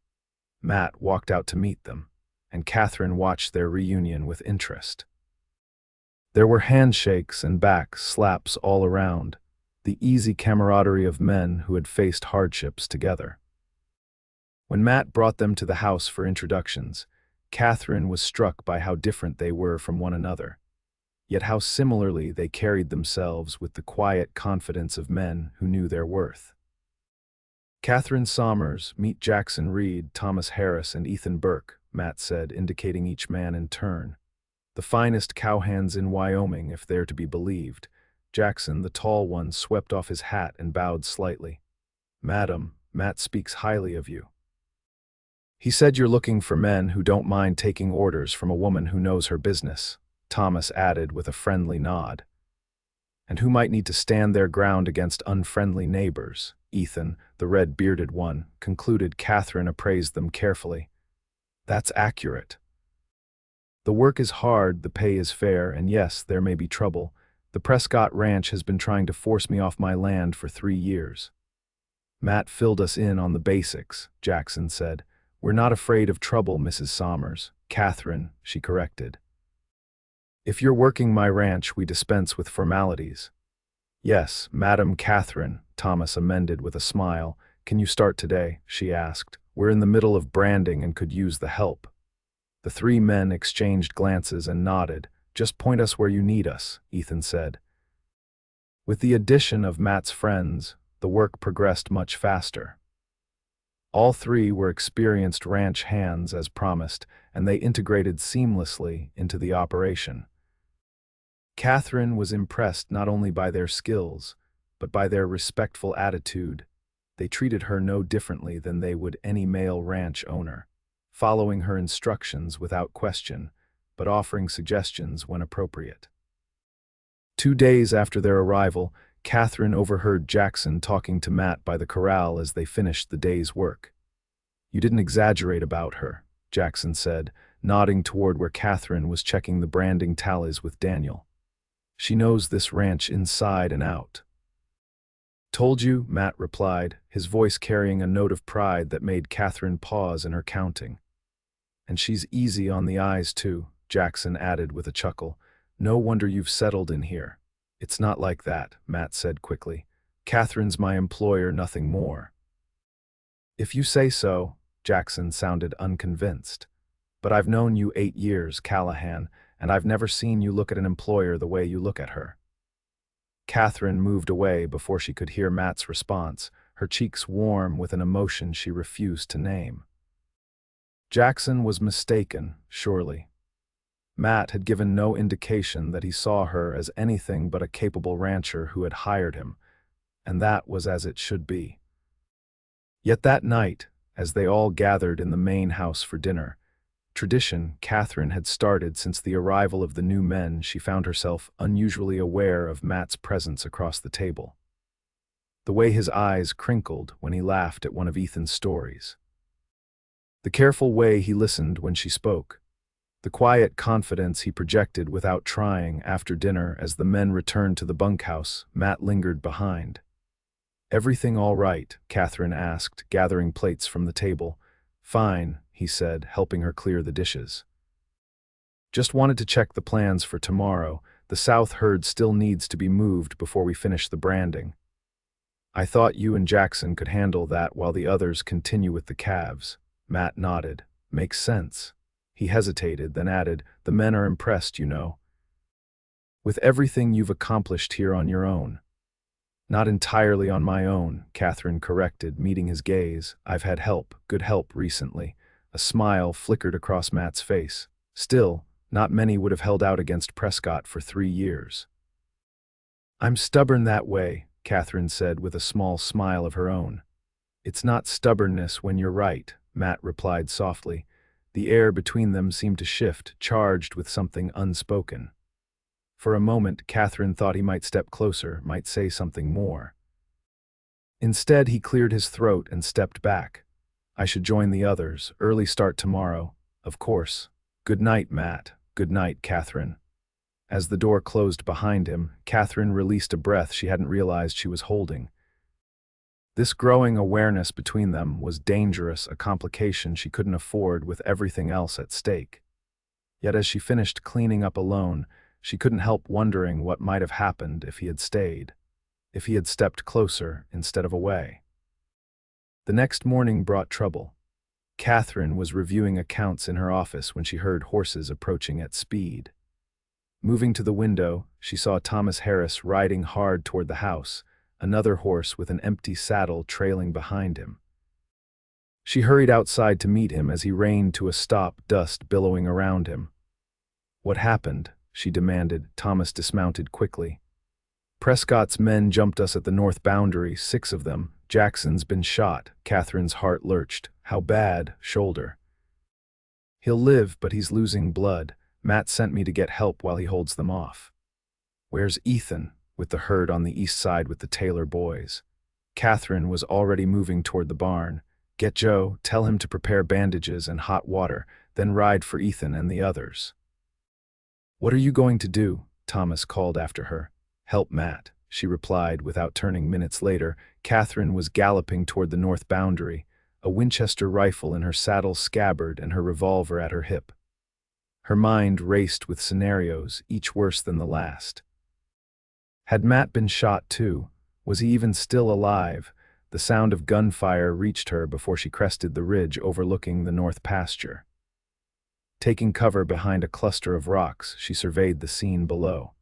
Matt walked out to meet them, and Katherine watched their reunion with interest. There were handshakes and back slaps all around, the easy camaraderie of men who had faced hardships together. When Matt brought them to the house for introductions, Katherine was struck by how different they were from one another, yet how similarly they carried themselves with the quiet confidence of men who knew their worth. "Katherine Sommers, meet Jackson Reed, Thomas Harris, and Ethan Burke," Matt said, indicating each man in turn. "The finest cowhands in Wyoming, if they're to be believed." Jackson, the tall one, swept off his hat and bowed slightly. "Madam, Matt speaks highly of you. He said you're looking for men who don't mind taking orders from a woman who knows her business," Thomas added with a friendly nod. "And who might need to stand their ground against unfriendly neighbors," Ethan, the red-bearded one, concluded. Katherine appraised them carefully. "That's accurate. The work is hard, the pay is fair, and yes, there may be trouble. The Prescott Ranch has been trying to force me off my land for 3 years. Matt filled us in on the basics," Jackson said. "We're not afraid of trouble, Mrs. Sommers." "Katherine," she corrected. "If you're working my ranch, we dispense with formalities." "Yes, Madam Katherine," Thomas amended with a smile. "Can you start today?" she asked. "We're in the middle of branding and could use the help." The 3 men exchanged glances and nodded. "Just point us where you need us," Ethan said. With the addition of Matt's friends, the work progressed much faster. All 3 were experienced ranch hands as promised, and they integrated seamlessly into the operation. Katherine was impressed not only by their skills, but by their respectful attitude. They treated her no differently than they would any male ranch owner, following her instructions without question, but offering suggestions when appropriate. 2 days after their arrival, Katherine overheard Jackson talking to Matt by the corral as they finished the day's work. "You didn't exaggerate about her," Jackson said, nodding toward where Katherine was checking the branding tallies with Daniel. "She knows this ranch inside and out." "Told you," Matt replied, his voice carrying a note of pride that made Katherine pause in her counting. "And she's easy on the eyes, too," Jackson added with a chuckle. "No wonder you've settled in here." "It's not like that," Matt said quickly. "Katherine's my employer, nothing more." "If you say so," Jackson sounded unconvinced. "But I've known you 8 years, Callahan, and I've never seen you look at an employer the way you look at her." Katherine moved away before she could hear Matt's response, her cheeks warm with an emotion she refused to name. Jackson was mistaken, surely. Matt had given no indication that he saw her as anything but a capable rancher who had hired him, and that was as it should be. Yet that night, as they all gathered in the main house for dinner, tradition Katherine had started since the arrival of the new men, she found herself unusually aware of Matt's presence across the table. The way his eyes crinkled when he laughed at one of Ethan's stories. The careful way he listened when she spoke. The quiet confidence he projected without trying. After dinner, as the men returned to the bunkhouse, Matt lingered behind. "Everything all right?" Katherine asked, gathering plates from the table. "Fine," he said, helping her clear the dishes. "Just wanted to check the plans for tomorrow. The south herd still needs to be moved before we finish the branding. I thought you and Jackson could handle that while the others continue with the calves." Matt nodded. "Makes sense." He hesitated, then added, "The men are impressed, you know. With everything you've accomplished here on your own." "Not entirely on my own," Katherine corrected, meeting his gaze. "I've had help, good help recently." A smile flickered across Matt's face. Still, not many would have held out against Prescott for 3 years. "I'm stubborn that way," Katherine said with a small smile of her own. "It's not stubbornness when you're right," Matt replied softly. The air between them seemed to shift, charged with something unspoken. For a moment, Katherine thought he might step closer, might say something more. Instead, he cleared his throat and stepped back. "I should join the others. Early start tomorrow. Of course. Good night, Matt. Good night, Katherine." As the door closed behind him, Katherine released a breath she hadn't realized she was holding. This growing awareness between them was dangerous, a complication she couldn't afford with everything else at stake. Yet as she finished cleaning up alone, she couldn't help wondering what might have happened if he had stayed, if he had stepped closer instead of away. The next morning brought trouble. Katherine was reviewing accounts in her office when she heard horses approaching at speed. Moving to the window, she saw Thomas Harris riding hard toward the house, another horse with an empty saddle trailing behind him. She hurried outside to meet him as he reined to a stop, dust billowing around him. "What happened?" she demanded. Thomas dismounted quickly. "Prescott's men jumped us at the north boundary, 6 of them," Jackson's been shot. Catherine's heart lurched. How bad? Shoulder. He'll live, but he's losing blood. Matt sent me to get help while he holds them off. Where's Ethan? With the herd on the east side with the Taylor boys. Katherine was already moving toward the barn. Get Joe, tell him to prepare bandages and hot water, then ride for Ethan and the others. What are you going to do? Thomas called after her. Help Matt, she replied without turning. Minutes later, Katherine was galloping toward the north boundary, a Winchester rifle in her saddle scabbard and her revolver at her hip. Her mind raced with scenarios, each worse than the last. Had Matt been shot too? Was he even still alive? The sound of gunfire reached her before she crested the ridge overlooking the north pasture. Taking cover behind a cluster of rocks, she surveyed the scene below.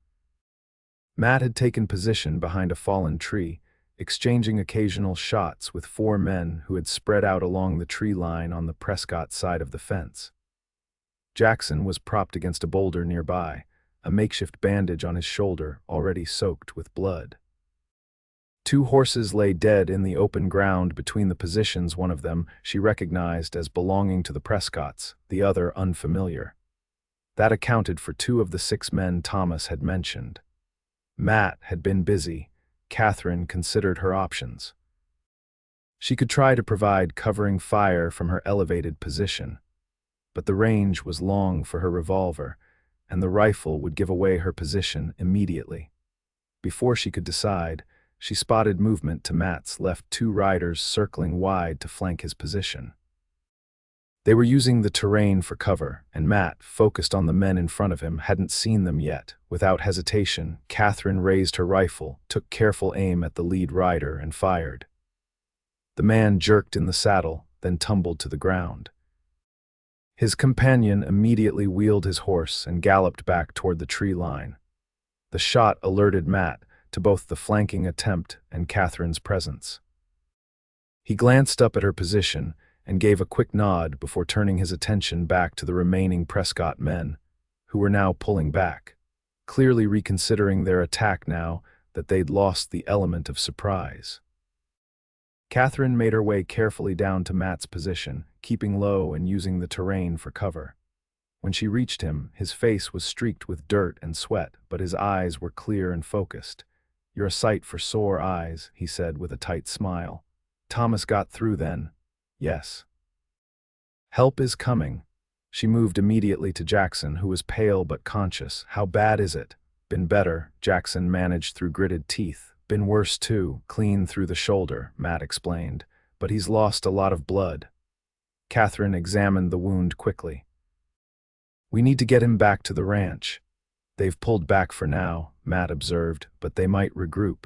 Matt had taken position behind a fallen tree, exchanging occasional shots with 4 men who had spread out along the tree line on the Prescott side of the fence. Jackson was propped against a boulder nearby, a makeshift bandage on his shoulder already soaked with blood. 2 horses lay dead in the open ground between the positions, one of them she recognized as belonging to the Prescotts, the other unfamiliar. That accounted for 2 of the 6 men Thomas had mentioned. Matt had been busy. Katherine considered her options. She could try to provide covering fire from her elevated position, but the range was long for her revolver, and the rifle would give away her position immediately. Before she could decide, she spotted movement to Matt's left, 2 riders circling wide to flank his position. They were using the terrain for cover, and Matt, focused on the men in front of him, hadn't seen them yet. Without hesitation, Katherine raised her rifle, took careful aim at the lead rider, and fired. The man jerked in the saddle, then tumbled to the ground. His companion immediately wheeled his horse and galloped back toward the tree line. The shot alerted Matt to both the flanking attempt and Katherine's presence. He glanced up at her position and gave a quick nod before turning his attention back to the remaining Prescott men, who were now pulling back, clearly reconsidering their attack now that they'd lost the element of surprise. Katherine made her way carefully down to Matt's position, keeping low and using the terrain for cover. When she reached him, his face was streaked with dirt and sweat, but his eyes were clear and focused. "You're a sight for sore eyes," he said with a tight smile. "Thomas got through then?" "Yes." "Help is coming." She moved immediately to Jackson, who was pale but conscious. "How bad is it?" "Been better," Jackson managed through gritted teeth. "Been worse too, clean through the shoulder," Matt explained. "But he's lost a lot of blood." Katherine examined the wound quickly. "We need to get him back to the ranch." "They've pulled back for now," Matt observed, "but they might regroup.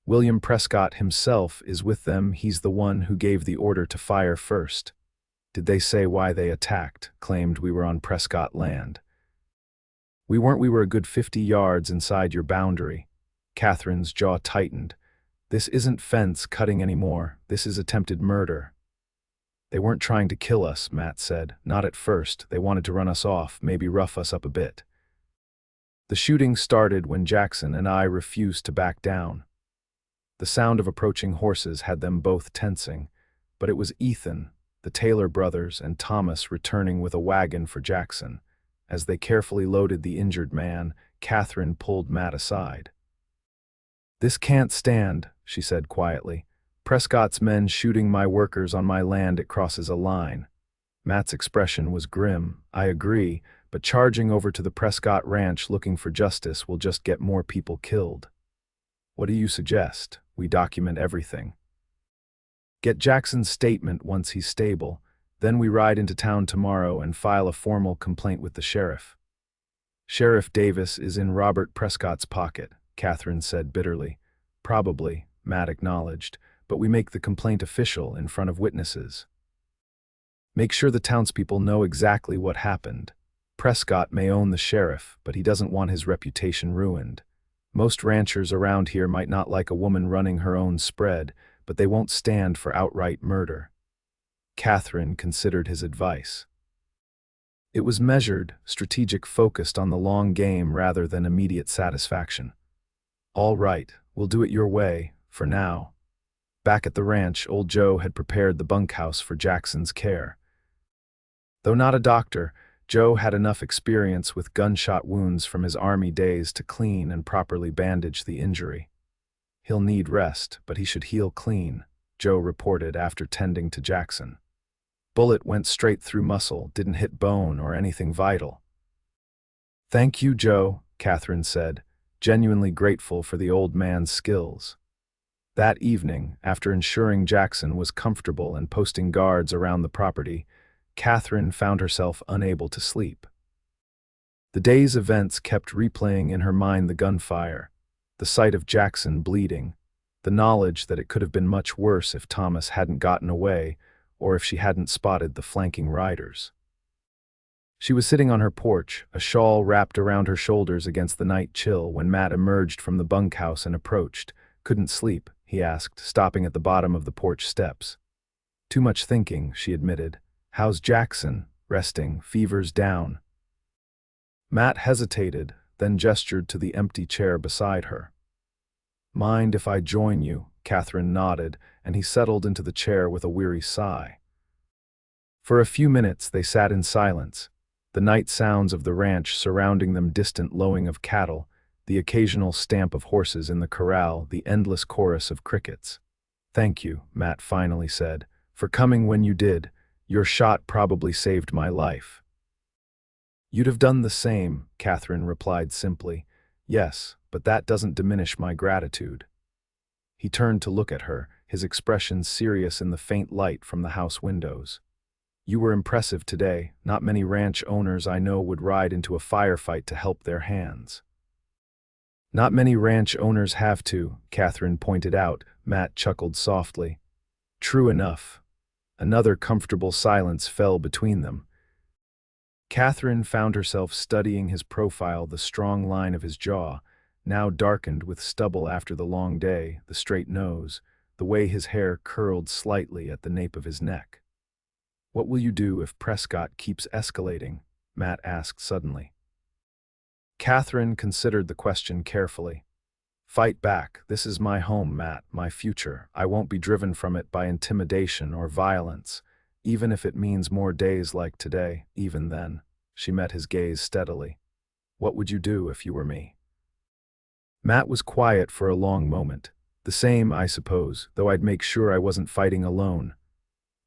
William Prescott himself is with them. He's the one who gave the order to fire first." "Did they say why they attacked?" "Claimed we were on Prescott land." We weren't. We were a good 50 yards inside your boundary." Katherine's jaw tightened. "This isn't fence cutting anymore. This is attempted murder." "They weren't trying to kill us," Matt said. "Not at first. They wanted to run us off, maybe rough us up a bit." The shooting started when Jackson and I refused to back down. The sound of approaching horses had them both tensing, but it was Ethan, the Taylor brothers, and Thomas returning with a wagon for Jackson. As they carefully loaded the injured man, Katherine pulled Matt aside. "This can't stand," she said quietly. "Prescott's men shooting my workers on my land. It crosses a line." Matt's expression was grim. "I agree, but charging over to the Prescott ranch looking for justice will just get more people killed." "What do you suggest? We document everything. Get Jackson's statement once he's stable, then we ride into town tomorrow and file a formal complaint with the sheriff." "Sheriff Davis is in Robert Prescott's pocket," Katherine said bitterly. "Probably," Matt acknowledged, "but we make the complaint official in front of witnesses. Make sure the townspeople know exactly what happened. Prescott may own the sheriff, but he doesn't want his reputation ruined. Most ranchers around here might not like a woman running her own spread, but they won't stand for outright murder." Katherine considered his advice. It was measured, strategic, focused on the long game rather than immediate satisfaction. "All right, we'll do it your way, for now." Back at the ranch, old Joe had prepared the bunkhouse for Jackson's care. Though not a doctor, Joe had enough experience with gunshot wounds from his Army days to clean and properly bandage the injury. "He'll need rest, but he should heal clean," Joe reported after tending to Jackson. "Bullet went straight through muscle, didn't hit bone or anything vital." "Thank you, Joe," Katherine said, genuinely grateful for the old man's skills. That evening, after ensuring Jackson was comfortable and posting guards around the property, Katherine found herself unable to sleep. The day's events kept replaying in her mind: the gunfire, the sight of Jackson bleeding, the knowledge that it could have been much worse if Thomas hadn't gotten away or if she hadn't spotted the flanking riders. She was sitting on her porch, a shawl wrapped around her shoulders against the night chill, when Matt emerged from the bunkhouse and approached. "Couldn't sleep?" he asked, stopping at the bottom of the porch steps. "Too much thinking," she admitted. "How's Jackson? Resting, fever's down." Matt hesitated, then gestured to the empty chair beside her. "Mind if I join you?" Katherine nodded, and he settled into the chair with a weary sigh. For a few minutes they sat in silence, the night sounds of the ranch surrounding them, distant lowing of cattle, the occasional stamp of horses in the corral, the endless chorus of crickets. "Thank you," Matt finally said, "for coming when you did. Your shot probably saved my life." "You'd have done the same," Katherine replied simply. "Yes, but that doesn't diminish my gratitude." He turned to look at her, his expression serious in the faint light from the house windows. "You were impressive today. Not many ranch owners I know would ride into a firefight to help their hands." "Not many ranch owners have to," Katherine pointed out. Matt chuckled softly. "True enough." Another comfortable silence fell between them. Katherine found herself studying his profile, the strong line of his jaw, now darkened with stubble after the long day, the straight nose, the way his hair curled slightly at the nape of his neck. "What will you do if Prescott keeps escalating?" Matt asked suddenly. Katherine considered the question carefully. "Fight back. This is my home, Matt, my future. I won't be driven from it by intimidation or violence, even if it means more days like today." "Even then," she met his gaze steadily. "What would you do if you were me?" Matt was quiet for a long moment. "The same, I suppose, though I'd make sure I wasn't fighting alone."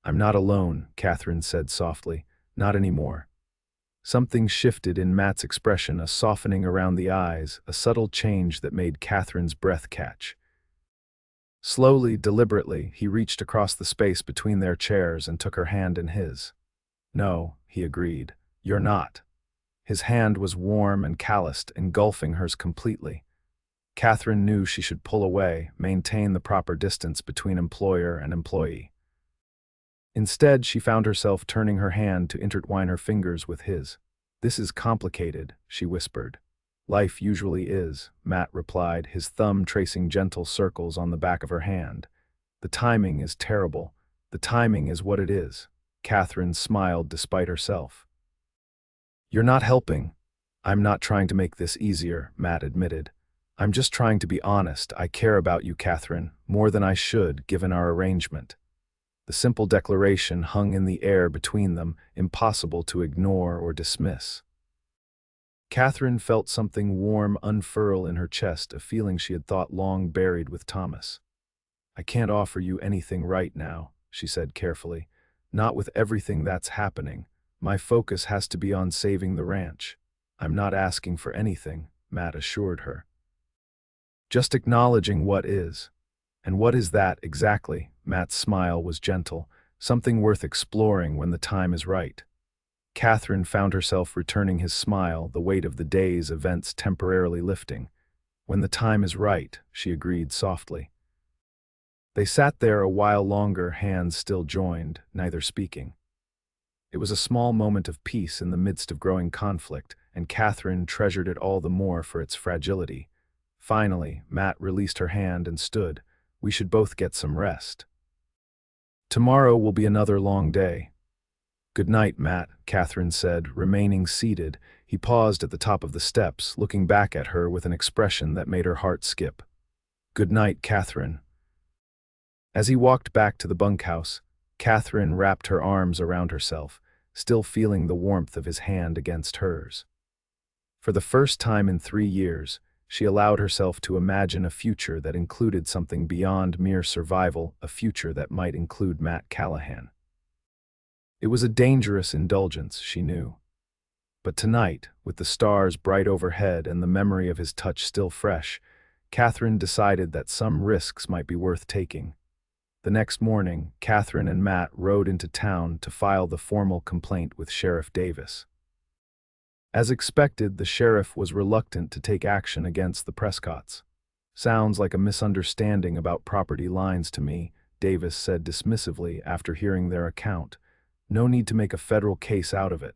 "I'm not alone," Katherine said softly. "Not anymore." Something shifted in Matt's expression, a softening around the eyes, a subtle change that made Katherine's breath catch. Slowly, deliberately, he reached across the space between their chairs and took her hand in his. "No," he agreed, "you're not." His hand was warm and calloused, engulfing hers completely. Katherine knew she should pull away, maintain the proper distance between employer and employee. Instead, she found herself turning her hand to intertwine her fingers with his. "This is complicated," she whispered. "Life usually is," Matt replied, his thumb tracing gentle circles on the back of her hand. "The timing is terrible. The timing is what it is." Katherine smiled despite herself. "You're not helping." "I'm not trying to make this easier," Matt admitted. "I'm just trying to be honest. I care about you, Katherine, more than I should, given our arrangement." The simple declaration hung in the air between them, impossible to ignore or dismiss. Katherine felt something warm unfurl in her chest, a feeling she had thought long buried with Thomas. "I can't offer you anything right now," she said carefully. "Not with everything that's happening. My focus has to be on saving the ranch." "I'm not asking for anything," Matt assured her. "Just acknowledging what is." "And what is that exactly?" Matt's smile was gentle. "Something worth exploring when the time is right." Katherine found herself returning his smile, the weight of the day's events temporarily lifting. "When the time is right," she agreed softly. They sat there a while longer, hands still joined, neither speaking. It was a small moment of peace in the midst of growing conflict, and Katherine treasured it all the more for its fragility. Finally, Matt released her hand and stood. "We should both get some rest. Tomorrow will be another long day." "Good night, Matt," Katherine said, remaining seated. He paused at the top of the steps, looking back at her with an expression that made her heart skip. "Good night, Katherine." As he walked back to the bunkhouse, Katherine wrapped her arms around herself, still feeling the warmth of his hand against hers. For the first time in 3 years, she allowed herself to imagine a future that included something beyond mere survival, a future that might include Matt Callahan. It was a dangerous indulgence, she knew. But tonight, with the stars bright overhead and the memory of his touch still fresh, Katherine decided that some risks might be worth taking. The next morning, Katherine and Matt rode into town to file the formal complaint with Sheriff Davis. As expected, the sheriff was reluctant to take action against the Prescotts. "Sounds like a misunderstanding about property lines to me," Davis said dismissively after hearing their account. "No need to make a federal case out of it."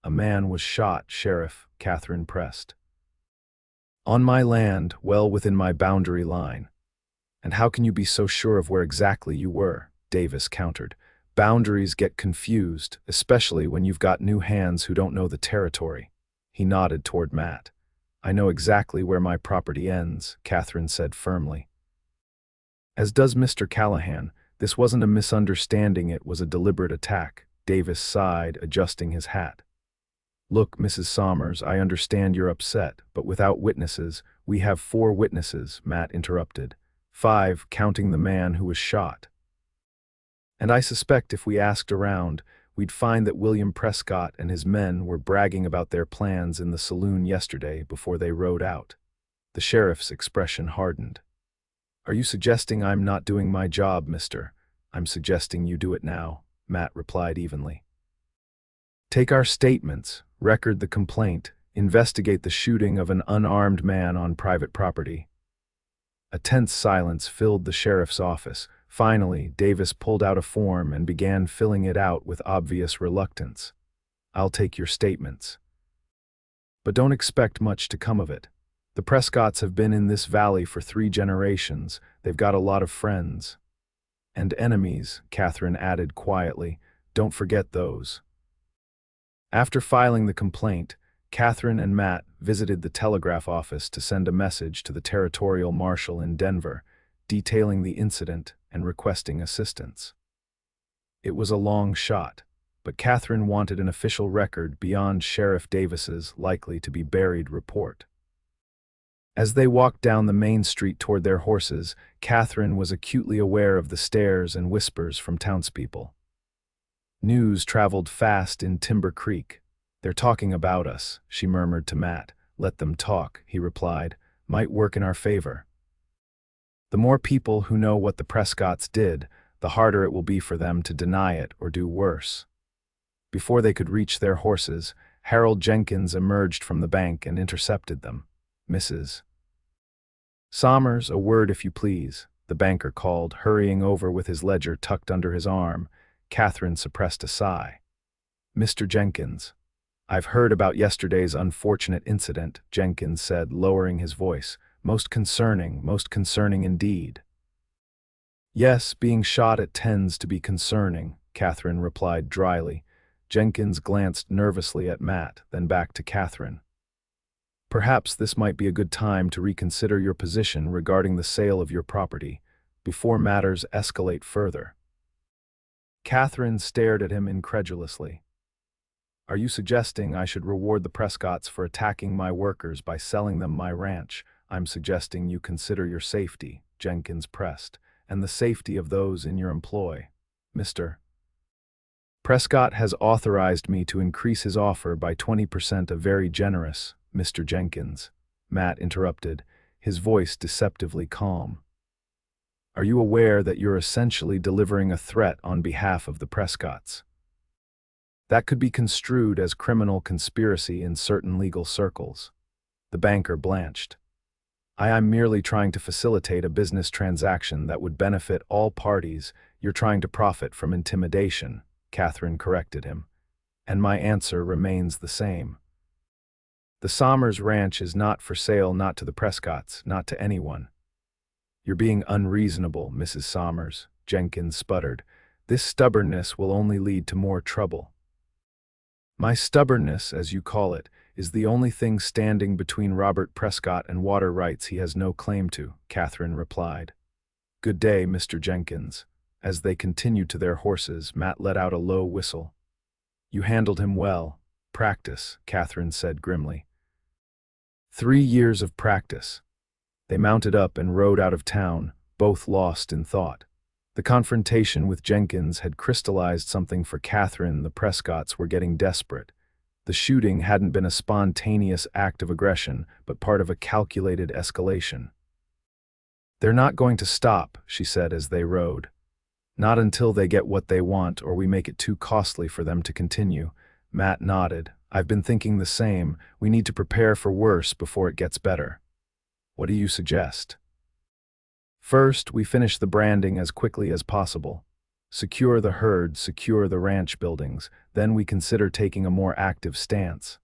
"A man was shot, Sheriff," Katherine pressed. "On my land, well within my boundary line." "And how can you be so sure of where exactly you were?" Davis countered. "Boundaries get confused, especially when you've got new hands who don't know the territory." He nodded toward Matt. "I know exactly where my property ends," Katherine said firmly. "As does Mr. Callahan. This wasn't a misunderstanding, it was a deliberate attack." Davis sighed, adjusting his hat. "Look, Mrs. Sommers, I understand you're upset, but without witnesses—" "We have 4 witnesses," Matt interrupted. 5, counting the man who was shot. "And I suspect if we asked around, we'd find that William Prescott and his men were bragging about their plans in the saloon yesterday before they rode out." The sheriff's expression hardened. "Are you suggesting I'm not doing my job, mister?" "I'm suggesting you do it now," Matt replied evenly. "Take our statements, record the complaint, investigate the shooting of an unarmed man on private property." A tense silence filled the sheriff's office. Finally, Davis pulled out a form and began filling it out with obvious reluctance. "I'll take your statements. But don't expect much to come of it. The Prescotts have been in this valley for 3 generations. They've got a lot of friends. And enemies," Katherine added quietly. "Don't forget those." After filing the complaint, Katherine and Matt visited the telegraph office to send a message to the territorial marshal in Denver, detailing the incident and requesting assistance. It was a long shot, but Katherine wanted an official record beyond Sheriff Davis's likely-to-be-buried report. As they walked down the main street toward their horses, Katherine was acutely aware of the stares and whispers from townspeople. News traveled fast in Timber Creek. "They're talking about us," she murmured to Matt. "Let them talk," he replied. "Might work in our favor." The more people who know what the Prescotts did, the harder it will be for them to deny it or do worse. Before they could reach their horses, Harold Jenkins emerged from the bank and intercepted them. "Mrs. Sommers, a word if you please," the banker called, hurrying over with his ledger tucked under his arm. Katherine suppressed a sigh. "Mr. Jenkins." "I've heard about yesterday's unfortunate incident," Jenkins said, lowering his voice. Most concerning indeed." "Yes, being shot at tends to be concerning," Katherine replied dryly. Jenkins glanced nervously at Matt, then back to Katherine. "Perhaps this might be a good time to reconsider your position regarding the sale of your property, before matters escalate further." Katherine stared at him incredulously. "Are you suggesting I should reward the Prescotts for attacking my workers by selling them my ranch?" "I'm suggesting you consider your safety," Jenkins pressed, "and the safety of those in your employ. Mr. Prescott has authorized me to increase his offer by 20%, a very generous—" "Mr. Jenkins," Matt interrupted, his voice deceptively calm. "Are you aware that you're essentially delivering a threat on behalf of the Prescotts? That could be construed as criminal conspiracy in certain legal circles." The banker blanched. I'm merely trying to facilitate a business transaction that would benefit all parties." "You're trying to profit from intimidation," Katherine corrected him. "And my answer remains the same. The Sommers ranch is not for sale, not to the Prescotts, not to anyone." "You're being unreasonable, Mrs. Sommers," Jenkins sputtered. "This stubbornness will only lead to more trouble." "My stubbornness, as you call it, is the only thing standing between Robert Prescott and water rights he has no claim to," Katherine replied. Good day, Mr. Jenkins. As they continued to their horses, Matt let out a low whistle. You handled him well. Practice, Katherine said grimly. 3 years of practice. They mounted up and rode out of town, both lost in thought. The confrontation with Jenkins had crystallized something for Katherine. The Prescotts were getting desperate. The shooting hadn't been a spontaneous act of aggression, but part of a calculated escalation. They're not going to stop, she said as they rode. Not until they get what they want or we make it too costly for them to continue. Matt nodded. I've been thinking the same. We need to prepare for worse before it gets better. What do you suggest? First, we finish the branding as quickly as possible. Secure the herd, secure the ranch buildings. Then we consider taking a more active stance.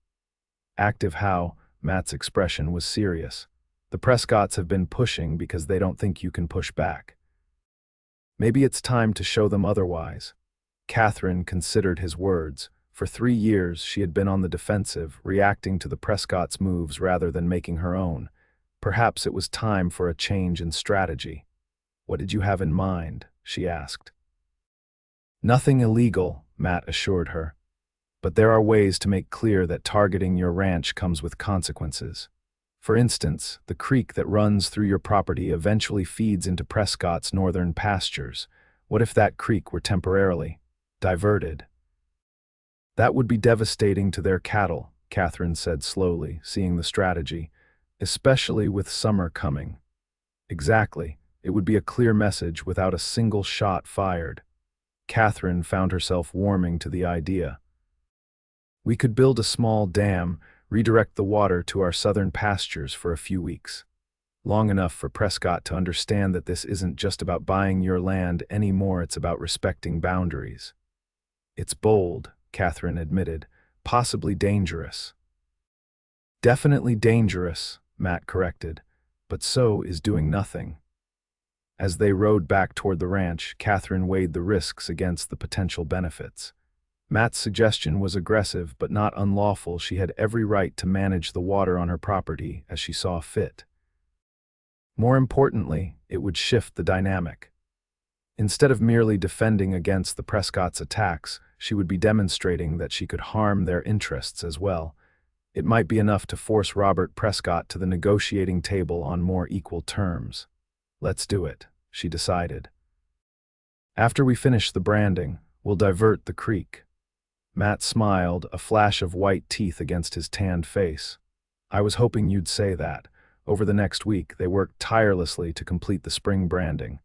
Active how? Matt's expression was serious. The Prescotts have been pushing because they don't think you can push back. Maybe it's time to show them otherwise. Katherine considered his words. For 3 years, she had been on the defensive, reacting to the Prescotts' moves rather than making her own. Perhaps it was time for a change in strategy. What did you have in mind? She asked. Nothing illegal, Matt assured her. But there are ways to make clear that targeting your ranch comes with consequences. For instance, the creek that runs through your property eventually feeds into Prescott's northern pastures. What if that creek were temporarily diverted? That would be devastating to their cattle, Katherine said slowly, seeing the strategy, especially with summer coming. Exactly. It would be a clear message without a single shot fired. Katherine found herself warming to the idea. We could build a small dam, redirect the water to our southern pastures for a few weeks. Long enough for Prescott to understand that this isn't just about buying your land anymore, it's about respecting boundaries. It's bold, Katherine admitted, possibly dangerous. Definitely dangerous, Matt corrected, but so is doing nothing. As they rode back toward the ranch, Katherine weighed the risks against the potential benefits. Matt's suggestion was aggressive but not unlawful. She had every right to manage the water on her property as she saw fit. More importantly, it would shift the dynamic. Instead of merely defending against the Prescotts' attacks, she would be demonstrating that she could harm their interests as well. It might be enough to force Robert Prescott to the negotiating table on more equal terms. Let's do it, she decided. After we finish the branding, we'll divert the creek. Matt smiled, a flash of white teeth against his tanned face. I was hoping you'd say that. Over the next week, they worked tirelessly to complete the spring branding.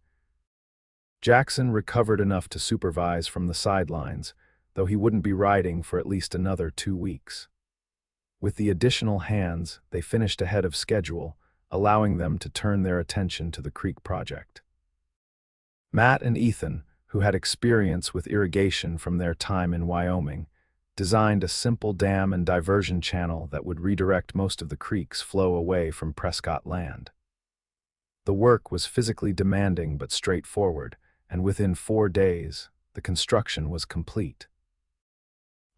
Jackson recovered enough to supervise from the sidelines, though he wouldn't be riding for at least another 2 weeks. With the additional hands, they finished ahead of schedule, allowing them to turn their attention to the creek project. Matt and Ethan, who had experience with irrigation from their time in Wyoming, designed a simple dam and diversion channel that would redirect most of the creek's flow away from Prescott land. The work was physically demanding but straightforward, and within 4 days, the construction was complete.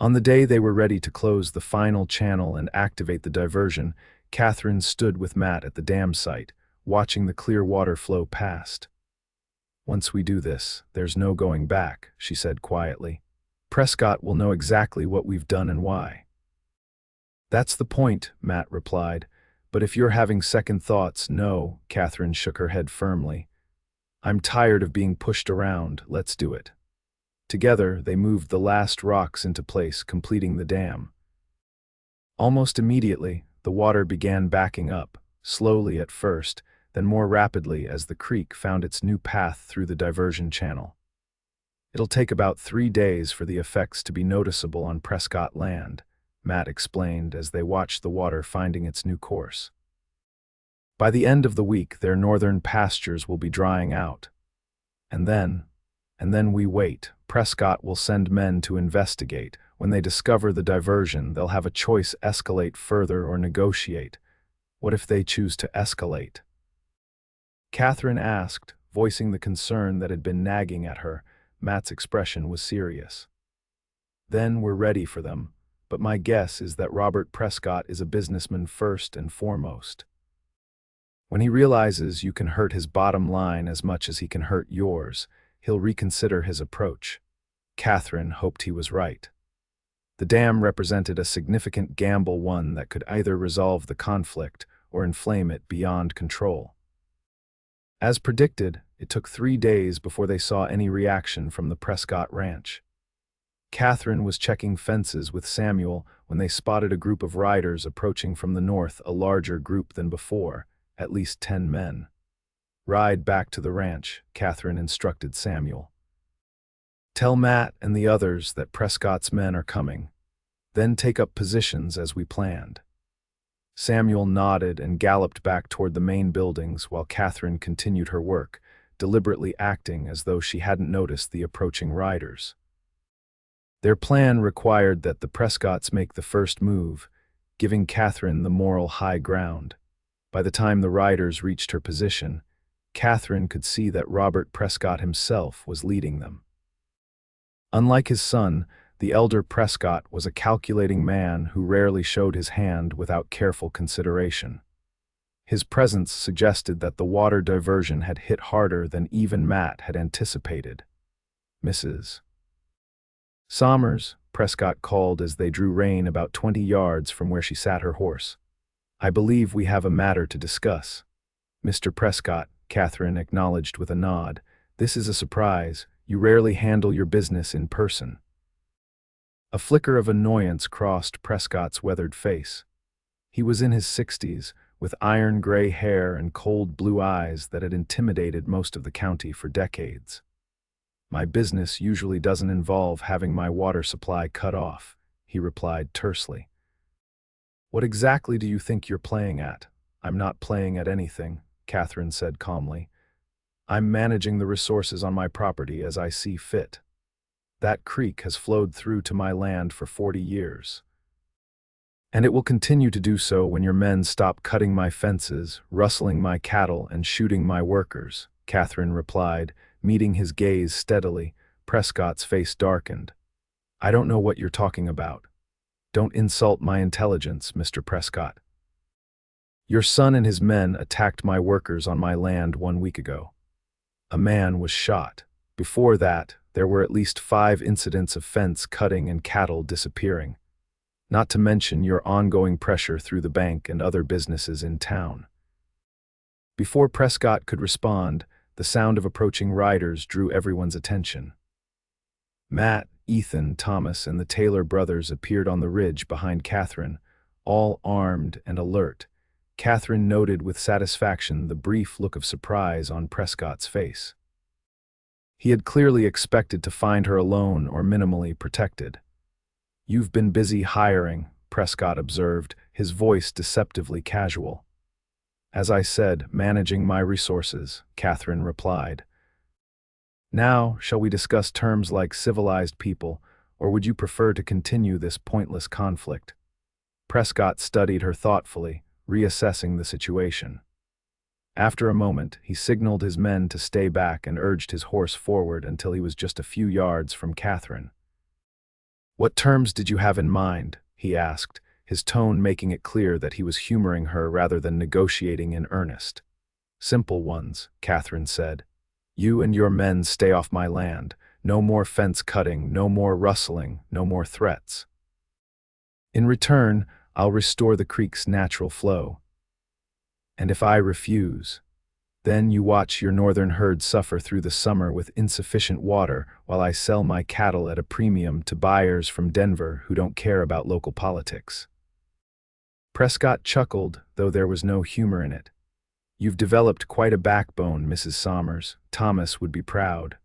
On the day they were ready to close the final channel and activate the diversion, Katherine stood with Matt at the dam site, watching the clear water flow past. Once we do this, there's no going back, she said quietly. Prescott will know exactly what we've done and why. That's the point, Matt replied. But if you're having second thoughts, no, Katherine shook her head firmly. I'm tired of being pushed around, let's do it. Together, they moved the last rocks into place, completing the dam. Almost immediately, the water began backing up, slowly at first, then more rapidly as the creek found its new path through the diversion channel. It'll take about 3 days for the effects to be noticeable on Prescott land, Matt explained as they watched the water finding its new course. By the end of the week, their northern pastures will be drying out. And then we wait. Prescott will send men to investigate. When they discover the diversion, they'll have a choice: escalate further or negotiate. What if they choose to escalate? Katherine asked, voicing the concern that had been nagging at her. Matt's expression was serious. Then we're ready for them, but my guess is that Robert Prescott is a businessman first and foremost. When he realizes you can hurt his bottom line as much as he can hurt yours, he'll reconsider his approach. Katherine hoped he was right. The dam represented a significant gamble, one that could either resolve the conflict or inflame it beyond control. As predicted, it took 3 days before they saw any reaction from the Prescott ranch. Katherine was checking fences with Samuel when they spotted a group of riders approaching from the north, a larger group than before, at least 10 men. "Ride back to the ranch," Katherine instructed Samuel. "Tell Matt and the others that Prescott's men are coming. Then take up positions as we planned." Samuel nodded and galloped back toward the main buildings while Katherine continued her work, deliberately acting as though she hadn't noticed the approaching riders. Their plan required that the Prescotts make the first move, giving Katherine the moral high ground. By the time the riders reached her position, Katherine could see that Robert Prescott himself was leading them. Unlike his son, the elder Prescott was a calculating man who rarely showed his hand without careful consideration. His presence suggested that the water diversion had hit harder than even Matt had anticipated. "Mrs. Sommers," Prescott called as they drew rein about 20 yards from where she sat her horse. "I believe we have a matter to discuss." "Mr. Prescott," Katherine acknowledged with a nod, "this is a surprise. You rarely handle your business in person." A flicker of annoyance crossed Prescott's weathered face. He was in his 60s, with iron-gray hair and cold blue eyes that had intimidated most of the county for decades. "My business usually doesn't involve having my water supply cut off," he replied tersely. "What exactly do you think you're playing at?" "I'm not playing at anything," Katherine said calmly. "I'm managing the resources on my property as I see fit. That creek has flowed through to my land for 40 years. And it will continue to do so when your men stop cutting my fences, rustling my cattle, and shooting my workers," Katherine replied, meeting his gaze steadily. Prescott's face darkened. "I don't know what you're talking about. Don't insult my intelligence, Mr. Prescott. Your son and his men attacked my workers on my land 1 week ago. A man was shot. Before that, there were at least 5 incidents of fence cutting and cattle disappearing. Not to mention your ongoing pressure through the bank and other businesses in town." Before Prescott could respond, the sound of approaching riders drew everyone's attention. Matt, Ethan, Thomas, and the Taylor brothers appeared on the ridge behind Katherine, all armed and alert. Katherine noted with satisfaction the brief look of surprise on Prescott's face. He had clearly expected to find her alone or minimally protected. "You've been busy hiring," Prescott observed, his voice deceptively casual. "As I said, managing my resources," Katherine replied. "Now, shall we discuss terms like civilized people, or would you prefer to continue this pointless conflict?" Prescott studied her thoughtfully, reassessing the situation. After a moment, he signaled his men to stay back and urged his horse forward until he was just a few yards from Katherine. "What terms did you have in mind?" he asked, his tone making it clear that he was humoring her rather than negotiating in earnest. "Simple ones," Katherine said. "You and your men stay off my land. No more fence cutting, no more rustling, no more threats. In return, I'll restore the creek's natural flow. And if I refuse, then you watch your northern herd suffer through the summer with insufficient water while I sell my cattle at a premium to buyers from Denver who don't care about local politics." Prescott chuckled, though there was no humor in it. "You've developed quite a backbone, Mrs. Sommers. Thomas would be proud."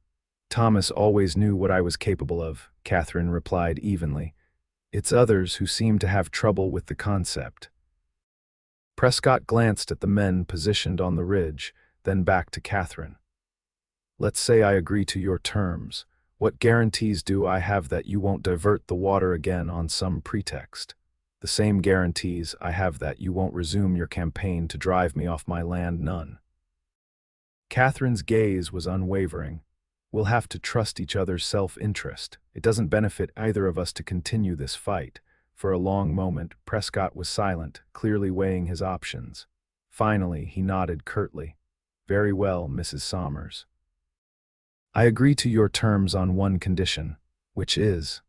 "Thomas always knew what I was capable of," Katherine replied evenly. "It's others who seem to have trouble with the concept." Prescott glanced at the men positioned on the ridge, then back to Katherine. "Let's say I agree to your terms. What guarantees do I have that you won't divert the water again on some pretext? The same guarantees I have that you won't resume your campaign to drive me off my land. None." Katherine's gaze was unwavering. "We'll have to trust each other's self-interest. It doesn't benefit either of us to continue this fight." For a long moment, Prescott was silent, clearly weighing his options. Finally, he nodded curtly. Very well, Mrs. Sommers. I agree to your terms on one condition, which is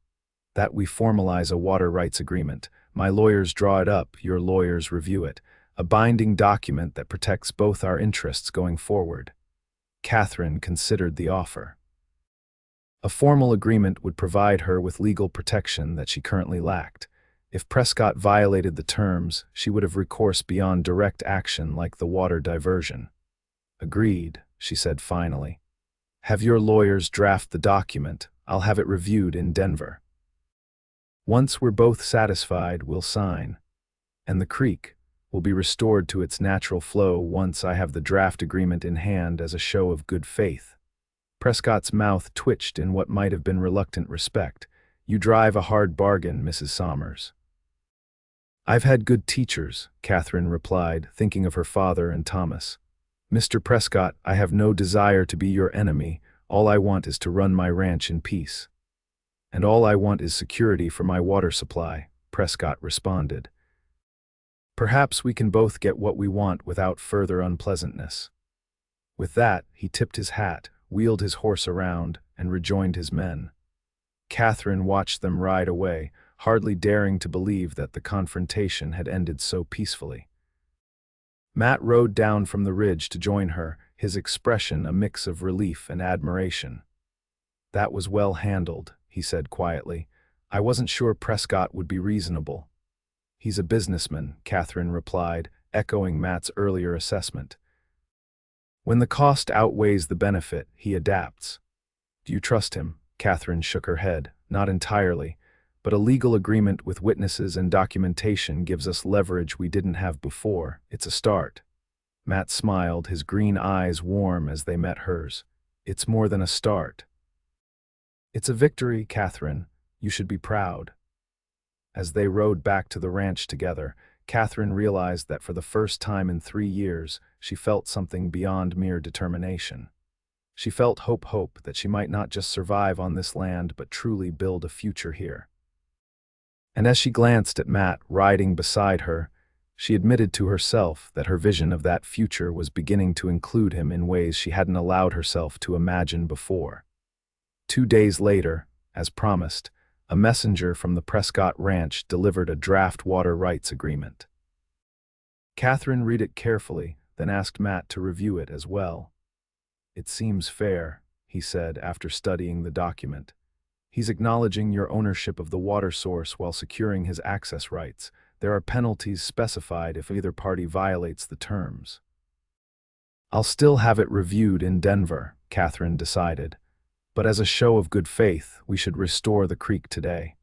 that we formalize a water rights agreement. My lawyers draw it up, your lawyers review it. A binding document that protects both our interests going forward. Katherine considered the offer. A formal agreement would provide her with legal protection that she currently lacked. If Prescott violated the terms, she would have recourse beyond direct action like the water diversion. Agreed, she said finally. Have your lawyers draft the document. I'll have it reviewed in Denver. Once we're both satisfied, we'll sign. And the creek will be restored to its natural flow once I have the draft agreement in hand as a show of good faith. Prescott's mouth twitched in what might have been reluctant respect. You drive a hard bargain, Mrs. Sommers. I've had good teachers, Katherine replied, thinking of her father and Thomas. Mr. Prescott, I have no desire to be your enemy. All I want is to run my ranch in peace. And all I want is security for my water supply, Prescott responded. Perhaps we can both get what we want without further unpleasantness. With that, he tipped his hat, wheeled his horse around, and rejoined his men. Katherine watched them ride away, hardly daring to believe that the confrontation had ended so peacefully. Matt rode down from the ridge to join her, his expression a mix of relief and admiration. That was well handled, he said quietly. I wasn't sure Prescott would be reasonable. He's a businessman, Katherine replied, echoing Matt's earlier assessment. When the cost outweighs the benefit, he adapts. Do you trust him? Katherine shook her head. Not entirely, but a legal agreement with witnesses and documentation gives us leverage we didn't have before. It's a start. Matt smiled, his green eyes warm as they met hers. It's more than a start. It's a victory, Katherine. You should be proud. As they rode back to the ranch together, Katherine realized that for the first time in 3 years, she felt something beyond mere determination. She felt hope that she might not just survive on this land but truly build a future here. And as she glanced at Matt riding beside her, she admitted to herself that her vision of that future was beginning to include him in ways she hadn't allowed herself to imagine before. 2 days later, as promised, a messenger from the Prescott ranch delivered a draft water rights agreement. Katherine read it carefully, then asked Matt to review it as well. It seems fair, he said after studying the document. He's acknowledging your ownership of the water source while securing his access rights. There are penalties specified if either party violates the terms. I'll still have it reviewed in Denver, Katherine decided. But as a show of good faith, we should restore the creek today.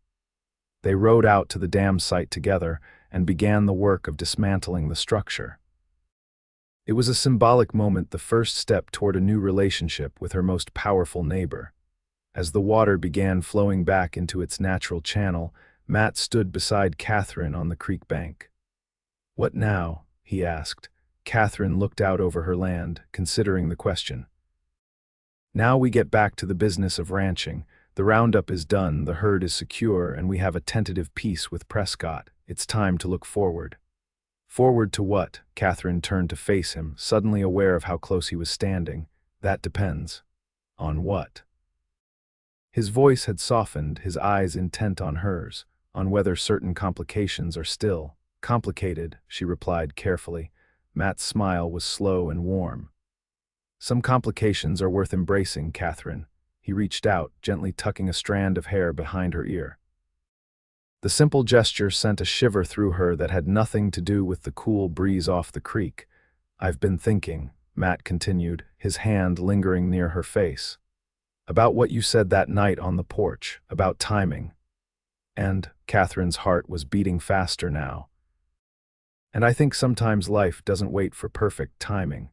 They rode out to the dam site together and began the work of dismantling the structure. It was a symbolic moment, the first step toward a new relationship with her most powerful neighbor. As the water began flowing back into its natural channel, Matt stood beside Katherine on the creek bank. What now? He asked. Katherine looked out over her land, considering the question. Now we get back to the business of ranching. The roundup is done, the herd is secure, and we have a tentative peace with Prescott. It's time to look forward. Forward to what? Katherine turned to face him, suddenly aware of how close he was standing. That depends. On what? His voice had softened, his eyes intent on hers, on whether certain complications are still complicated, she replied carefully. Matt's smile was slow and warm. Some complications are worth embracing, Katherine. He reached out, gently tucking a strand of hair behind her ear. The simple gesture sent a shiver through her that had nothing to do with the cool breeze off the creek. I've been thinking, Matt continued, his hand lingering near her face. About what you said that night on the porch, about timing. And Katherine's heart was beating faster now. And I think sometimes life doesn't wait for perfect timing.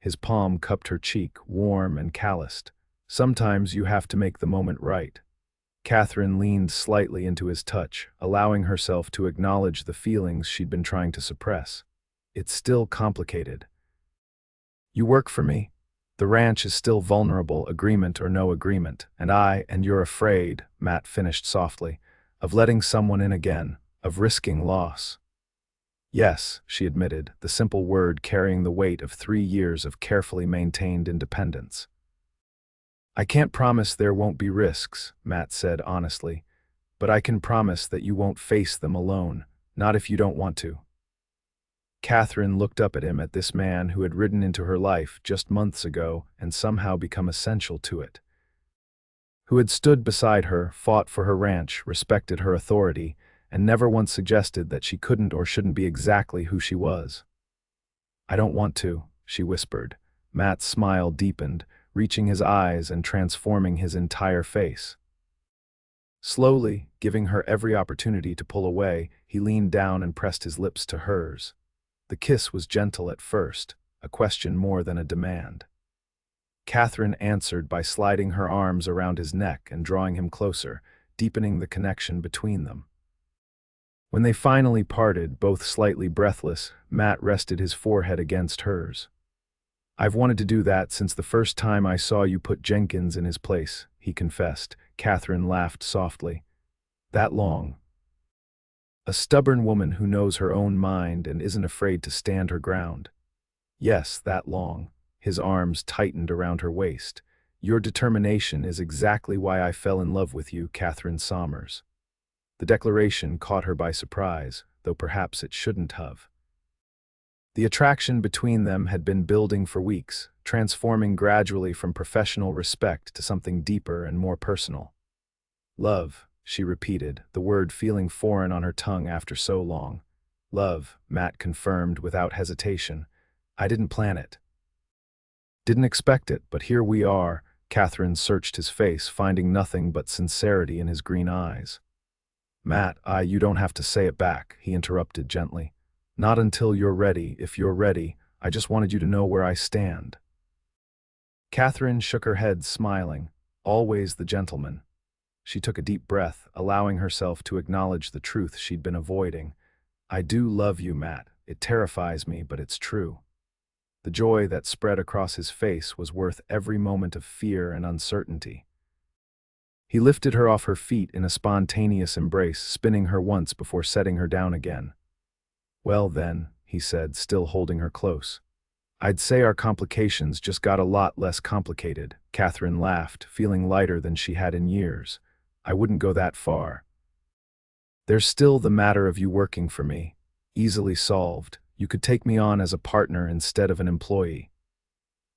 His palm cupped her cheek, warm and calloused. Sometimes you have to make the moment right. Katherine leaned slightly into his touch, allowing herself to acknowledge the feelings she'd been trying to suppress. It's still complicated. You work for me. The ranch is still vulnerable, agreement or no agreement, and you're afraid, Matt finished softly, of letting someone in again, of risking loss. Yes, she admitted, the simple word carrying the weight of 3 years of carefully maintained independence. I can't promise there won't be risks, Matt said honestly, but I can promise that you won't face them alone, not if you don't want to. Katherine looked up at him, at this man who had ridden into her life just months ago and somehow become essential to it. Who had stood beside her, fought for her ranch, respected her authority, and never once suggested that she couldn't or shouldn't be exactly who she was. I don't want to, she whispered. Matt's smile deepened, reaching his eyes and transforming his entire face. Slowly, giving her every opportunity to pull away, he leaned down and pressed his lips to hers. The kiss was gentle at first, a question more than a demand. Katherine answered by sliding her arms around his neck and drawing him closer, deepening the connection between them. When they finally parted, both slightly breathless, Matt rested his forehead against hers. I've wanted to do that since the first time I saw you put Jenkins in his place, he confessed. Katherine laughed softly. That long. A stubborn woman who knows her own mind and isn't afraid to stand her ground. Yes, that long. His arms tightened around her waist. Your determination is exactly why I fell in love with you, Katherine Sommers. The declaration caught her by surprise, though perhaps it shouldn't have. The attraction between them had been building for weeks, transforming gradually from professional respect to something deeper and more personal. Love, she repeated, the word feeling foreign on her tongue after so long. Love, Matt confirmed without hesitation. I didn't plan it. Didn't expect it, but here we are. Katherine searched his face, finding nothing but sincerity in his green eyes. Matt, you don't have to say it back, he interrupted gently. Not until you're ready. If you're ready, I just wanted you to know where I stand. Katherine shook her head, smiling. Always the gentleman. She took a deep breath, allowing herself to acknowledge the truth she'd been avoiding. I do love you, Matt. It terrifies me, but it's true. The joy that spread across his face was worth every moment of fear and uncertainty. He lifted her off her feet in a spontaneous embrace, spinning her once before setting her down again. Well then, he said, still holding her close. I'd say our complications just got a lot less complicated. Katherine laughed, feeling lighter than she had in years. I wouldn't go that far. There's still the matter of you working for me. Easily solved. You could take me on as a partner instead of an employee.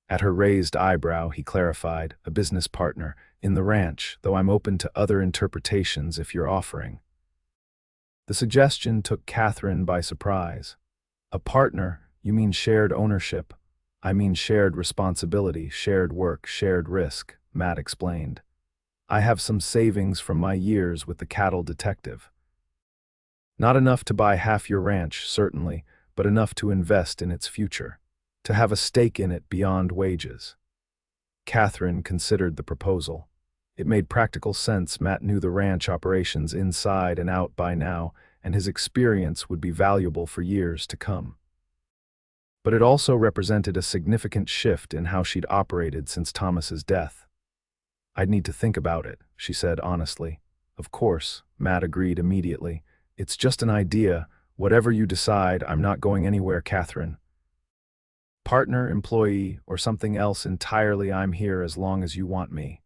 At her raised eyebrow, he clarified, a business partner, in the ranch, though I'm open to other interpretations if you're offering. The suggestion took Katherine by surprise. A partner? You mean shared ownership? I mean shared responsibility, shared work, shared risk, Matt explained. I have some savings from my years with the cattle detective. Not enough to buy half your ranch, certainly, but enough to invest in its future, to have a stake in it beyond wages. Katherine considered the proposal. It made practical sense. Matt knew the ranch operations inside and out by now, and his experience would be valuable for years to come. But it also represented a significant shift in how she'd operated since Thomas's death. I'd need to think about it, she said honestly. Of course, Matt agreed immediately. It's just an idea. Whatever you decide, I'm not going anywhere, Katherine. Partner, employee, or something else entirely, I'm here as long as you want me.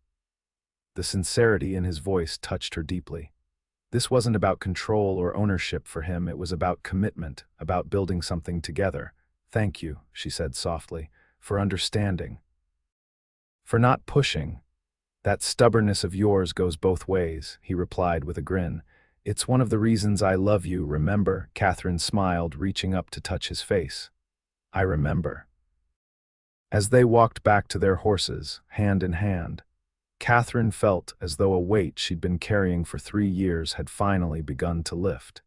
The sincerity in his voice touched her deeply. This wasn't about control or ownership for him, it was about commitment, about building something together. Thank you, she said softly, for understanding. For not pushing. That stubbornness of yours goes both ways, he replied with a grin. It's one of the reasons I love you, remember? Katherine smiled, reaching up to touch his face. I remember. As they walked back to their horses, hand in hand, Katherine felt as though a weight she'd been carrying for 3 years had finally begun to lift.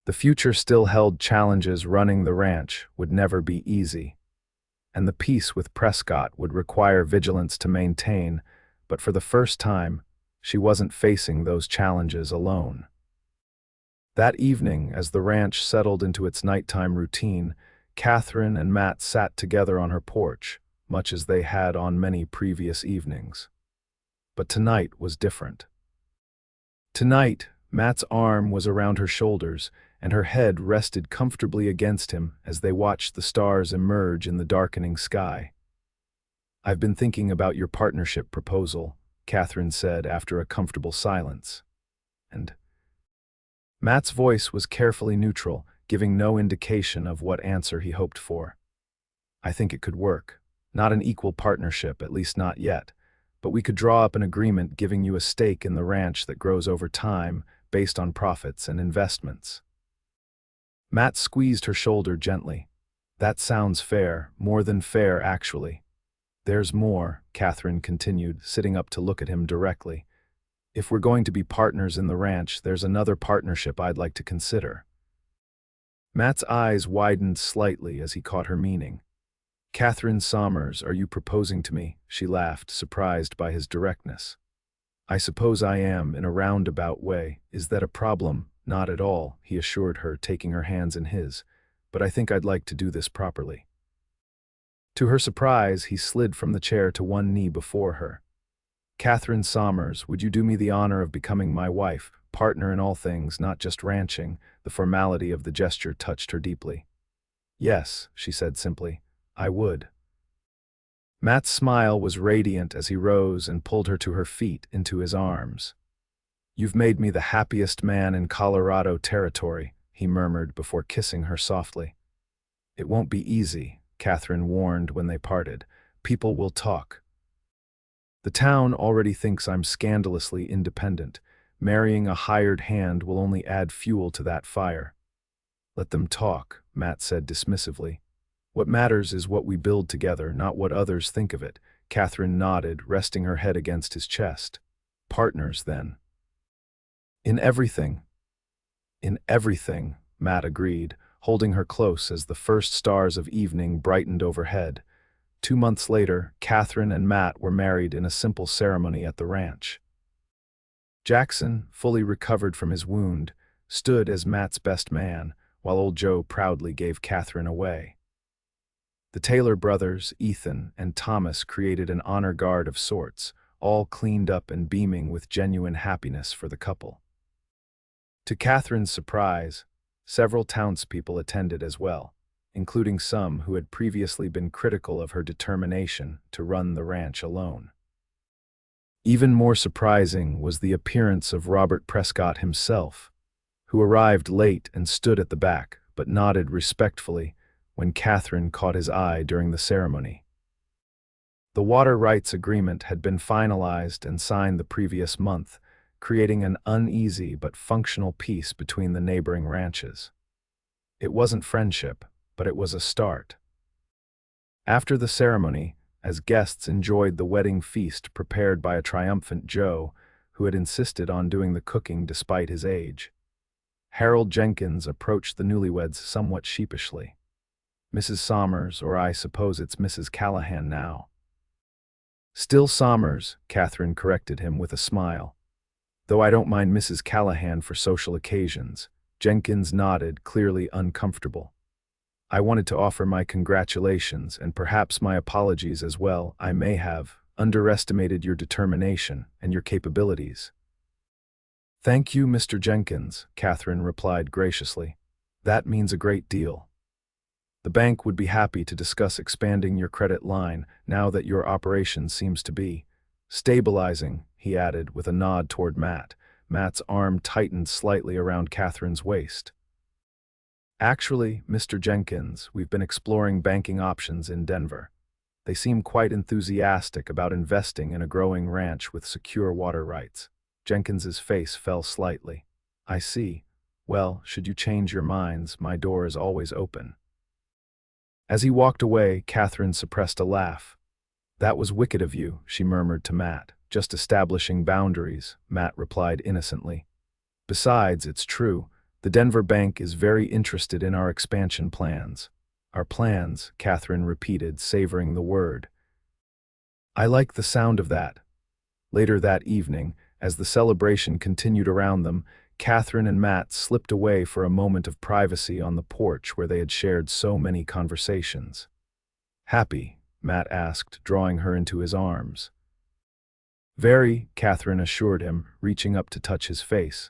The future still held challenges. Running the ranch would never be easy, and the peace with Prescott would require vigilance to maintain, but for the first time, she wasn't facing those challenges alone. That evening, as the ranch settled into its nighttime routine, Katherine and Matt sat together on her porch, much as they had on many previous evenings. But tonight was different. Tonight, Matt's arm was around her shoulders, and her head rested comfortably against him as they watched the stars emerge in the darkening sky. "I've been thinking about your partnership proposal," Katherine said after a comfortable silence. And Matt's voice was carefully neutral, giving no indication of what answer he hoped for. "I think it could work. Not an equal partnership, at least not yet, but we could draw up an agreement giving you a stake in the ranch that grows over time, based on profits and investments." Matt squeezed her shoulder gently. "That sounds fair, more than fair, actually." "There's more," Katherine continued, sitting up to look at him directly. "If we're going to be partners in the ranch, there's another partnership I'd like to consider." Matt's eyes widened slightly as he caught her meaning. "Katherine Sommers, are you proposing to me?" She laughed, surprised by his directness. "I suppose I am, in a roundabout way. Is that a problem?" "Not at all," he assured her, taking her hands in his. "But I think I'd like to do this properly." To her surprise, he slid from the chair to one knee before her. "Katherine Sommers, would you do me the honor of becoming my wife, partner in all things, not just ranching?" The formality of the gesture touched her deeply. "Yes," she said simply, "I would." Matt's smile was radiant as he rose and pulled her to her feet into his arms. "You've made me the happiest man in Colorado territory," he murmured before kissing her softly. "It won't be easy," Katherine warned when they parted. "People will talk. The town already thinks I'm scandalously independent. Marrying a hired hand will only add fuel to that fire." "Let them talk," Matt said dismissively. "What matters is what we build together, not what others think of it." Katherine nodded, resting her head against his chest. "Partners, then." "In everything." "In everything," Matt agreed, holding her close as the first stars of evening brightened overhead. 2 months later, Katherine and Matt were married in a simple ceremony at the ranch. Jackson, fully recovered from his wound, stood as Matt's best man, while old Joe proudly gave Katherine away. The Taylor brothers, Ethan and Thomas, created an honor guard of sorts, all cleaned up and beaming with genuine happiness for the couple. To Katherine's surprise, several townspeople attended as well, including some who had previously been critical of her determination to run the ranch alone. Even more surprising was the appearance of Robert Prescott himself, who arrived late and stood at the back, but nodded respectfully when Katherine caught his eye during the ceremony. The water rights agreement had been finalized and signed the previous month, creating an uneasy but functional peace between the neighboring ranches. It wasn't friendship, but it was a start. After the ceremony, as guests enjoyed the wedding feast prepared by a triumphant Joe, who had insisted on doing the cooking despite his age, Harold Jenkins approached the newlyweds somewhat sheepishly. "Mrs. Sommers, or I suppose it's Mrs. Callahan now." "Still Sommers," Katherine corrected him with a smile. "Though I don't mind Mrs. Callahan for social occasions." Jenkins nodded, clearly uncomfortable. "I wanted to offer my congratulations and perhaps my apologies as well. I may have underestimated your determination and your capabilities." "Thank you, Mr. Jenkins," Katherine replied graciously. "That means a great deal. The bank would be happy to discuss expanding your credit line now that your operation seems to be stabilizing," he added with a nod toward Matt. Matt's arm tightened slightly around Katherine's waist. "Actually, Mr. Jenkins, we've been exploring banking options in Denver. They seem quite enthusiastic about investing in a growing ranch with secure water rights." Jenkins's face fell slightly. "I see. Well, should you change your minds, my door is always open." As he walked away, Katherine suppressed a laugh. "That was wicked of you," she murmured to Matt. "Just establishing boundaries," Matt replied innocently. "Besides, it's true. The Denver bank is very interested in our expansion plans." "Our plans," Katherine repeated, savoring the word. "I like the sound of that." Later that evening, as the celebration continued around them, Katherine and Matt slipped away for a moment of privacy on the porch where they had shared so many conversations. "Happy?" Matt asked, drawing her into his arms. "Very," Katherine assured him, reaching up to touch his face.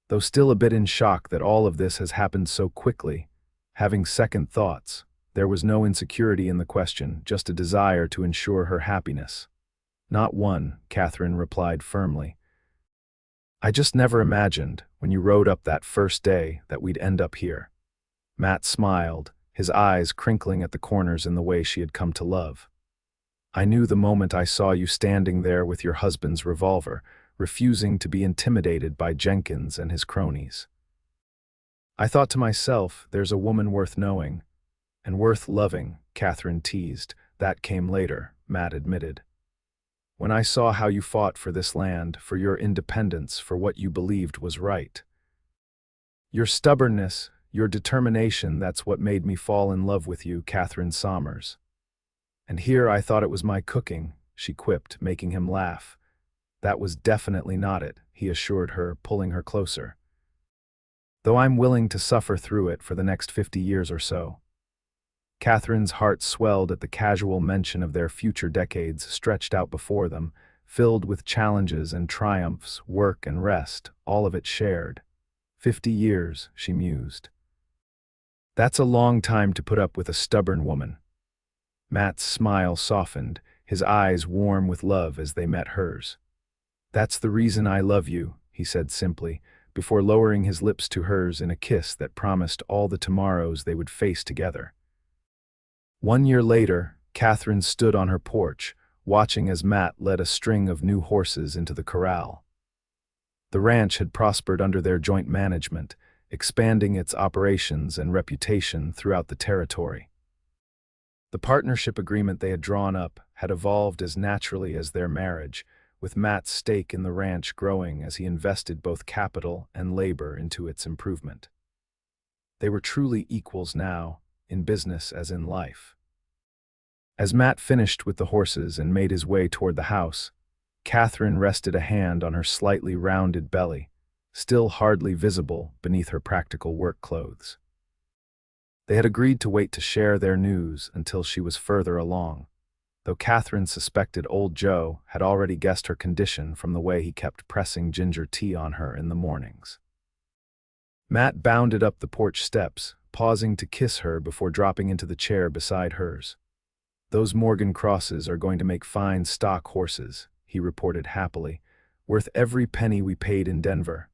Though still a bit in shock that all of this has happened so quickly, having second thoughts, there was no insecurity in the question, just a desire to ensure her happiness. Not one, Katherine replied firmly. I just never imagined, when you rode up that first day, that we'd end up here. Matt smiled, his eyes crinkling at the corners in the way she had come to love. I knew the moment I saw you standing there with your husband's revolver, refusing to be intimidated by Jenkins and his cronies. I thought to myself, there's a woman worth knowing, and worth loving, Katherine teased. That came later, Matt admitted. When I saw how you fought for this land, for your independence, for what you believed was right. Your stubbornness, your determination, that's what made me fall in love with you, Katherine Sommers. And here I thought it was my cooking, she quipped, making him laugh. That was definitely not it, he assured her, pulling her closer. Though I'm willing to suffer through it for the next 50 years or so. Katherine's heart swelled at the casual mention of their future decades stretched out before them, filled with challenges and triumphs, work and rest, all of it shared. 50 years, she mused. That's a long time to put up with a stubborn woman. Matt's smile softened, his eyes warm with love as they met hers. That's the reason I love you, he said simply, before lowering his lips to hers in a kiss that promised all the tomorrows they would face together. 1 year later, Katherine stood on her porch, watching as Matt led a string of new horses into the corral. The ranch had prospered under their joint management, expanding its operations and reputation throughout the territory. The partnership agreement they had drawn up had evolved as naturally as their marriage, with Matt's stake in the ranch growing as he invested both capital and labor into its improvement. They were truly equals now, in business as in life. As Matt finished with the horses and made his way toward the house, Katherine rested a hand on her slightly rounded belly, still hardly visible beneath her practical work clothes. They had agreed to wait to share their news until she was further along, though Katherine suspected old Joe had already guessed her condition from the way he kept pressing ginger tea on her in the mornings. Matt bounded up the porch steps, pausing to kiss her before dropping into the chair beside hers. Those Morgan crosses are going to make fine stock horses, he reported happily, worth every penny we paid in Denver.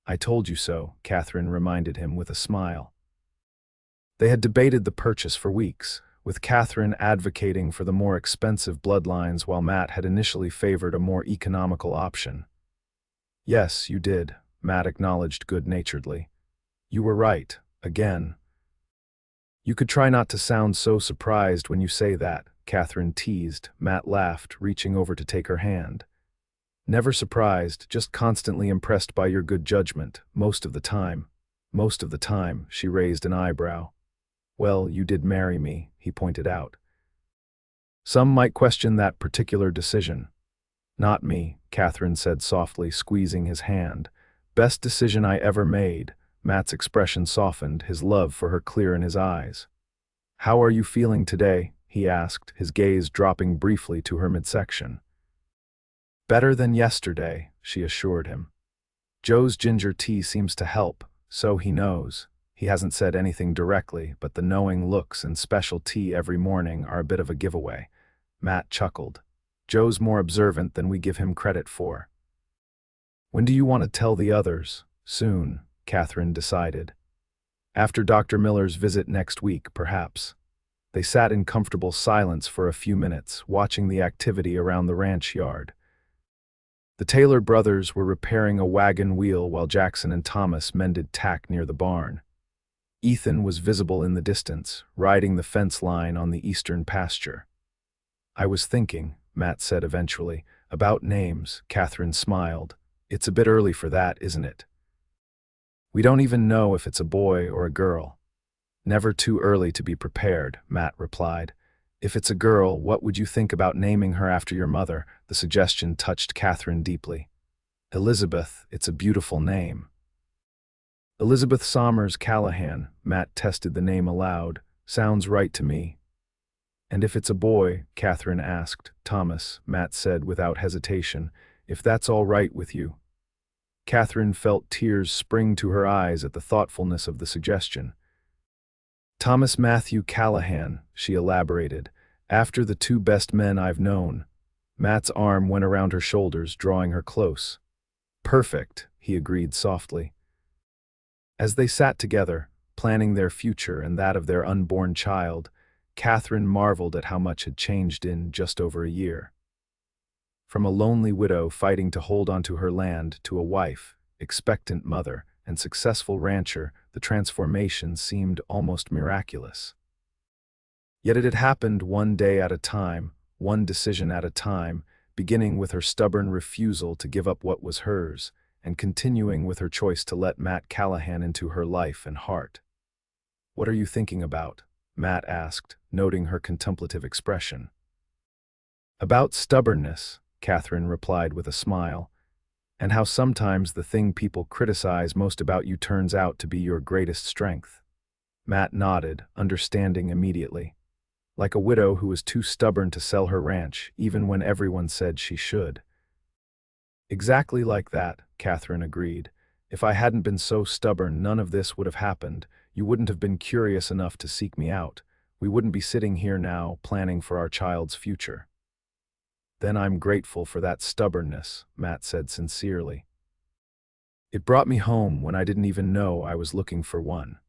I told you so, Katherine reminded him with a smile. They had debated the purchase for weeks, with Katherine advocating for the more expensive bloodlines while Matt had initially favored a more economical option. Yes, you did, Matt acknowledged good-naturedly. You were right, again. You could try not to sound so surprised when you say that, Katherine teased. Matt laughed, reaching over to take her hand. Never surprised, just constantly impressed by your good judgment, most of the time. Most of the time, she raised an eyebrow. Well, you did marry me, he pointed out. Some might question that particular decision. Not me, Katherine said softly, squeezing his hand. Best decision I ever made. Matt's expression softened, his love for her clear in his eyes. How are you feeling today? He asked, his gaze dropping briefly to her midsection. Better than yesterday, she assured him. Joe's ginger tea seems to help, so he knows. He hasn't said anything directly, but the knowing looks and special tea every morning are a bit of a giveaway. Matt chuckled. Joe's more observant than we give him credit for. When do you want to tell the others? Soon, Katherine decided. After Dr. Miller's visit next week, perhaps. They sat in comfortable silence for a few minutes, watching the activity around the ranch yard. The Taylor brothers were repairing a wagon wheel while Jackson and Thomas mended tack near the barn. Ethan was visible in the distance, riding the fence line on the eastern pasture. I was thinking, Matt said eventually, about names. Katherine smiled. It's a bit early for that, isn't it? We don't even know if it's a boy or a girl. Never too early to be prepared, Matt replied. If it's a girl, what would you think about naming her after your mother? The suggestion touched Katherine deeply. Elizabeth, it's a beautiful name. Elizabeth Sommers Callahan, Matt tested the name aloud. Sounds right to me. And if it's a boy, Katherine asked. Thomas, Matt said without hesitation, if that's all right with you. Katherine felt tears spring to her eyes at the thoughtfulness of the suggestion. Thomas Matthew Callahan, she elaborated, after the two best men I've known. Matt's arm went around her shoulders, drawing her close. Perfect, he agreed softly. As they sat together, planning their future and that of their unborn child, Katherine marveled at how much had changed in just over a year. From a lonely widow fighting to hold onto her land to a wife, expectant mother, and successful rancher, the transformation seemed almost miraculous. Yet it had happened one day at a time, one decision at a time, beginning with her stubborn refusal to give up what was hers, and continuing with her choice to let Matt Callahan into her life and heart. "What are you thinking about?" Matt asked, noting her contemplative expression. "About stubbornness," Katherine replied with a smile, "and how sometimes the thing people criticize most about you turns out to be your greatest strength." Matt nodded, understanding immediately. Like a widow who was too stubborn to sell her ranch, even when everyone said she should. "Exactly like that," Katherine agreed. "If I hadn't been so stubborn, none of this would have happened. You wouldn't have been curious enough to seek me out. We wouldn't be sitting here now, planning for our child's future." "Then I'm grateful for that stubbornness," Matt said sincerely. "It brought me home when I didn't even know I was looking for one."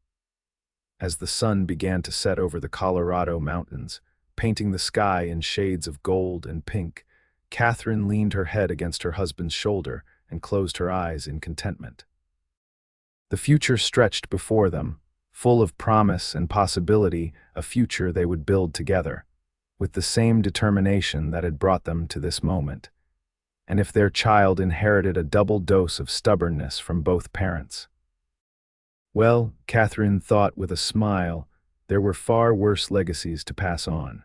As the sun began to set over the Colorado mountains, painting the sky in shades of gold and pink, Katherine leaned her head against her husband's shoulder and closed her eyes in contentment. The future stretched before them, full of promise and possibility, a future they would build together, with the same determination that had brought them to this moment. And if their child inherited a double dose of stubbornness from both parents. Well, Katherine thought with a smile, there were far worse legacies to pass on.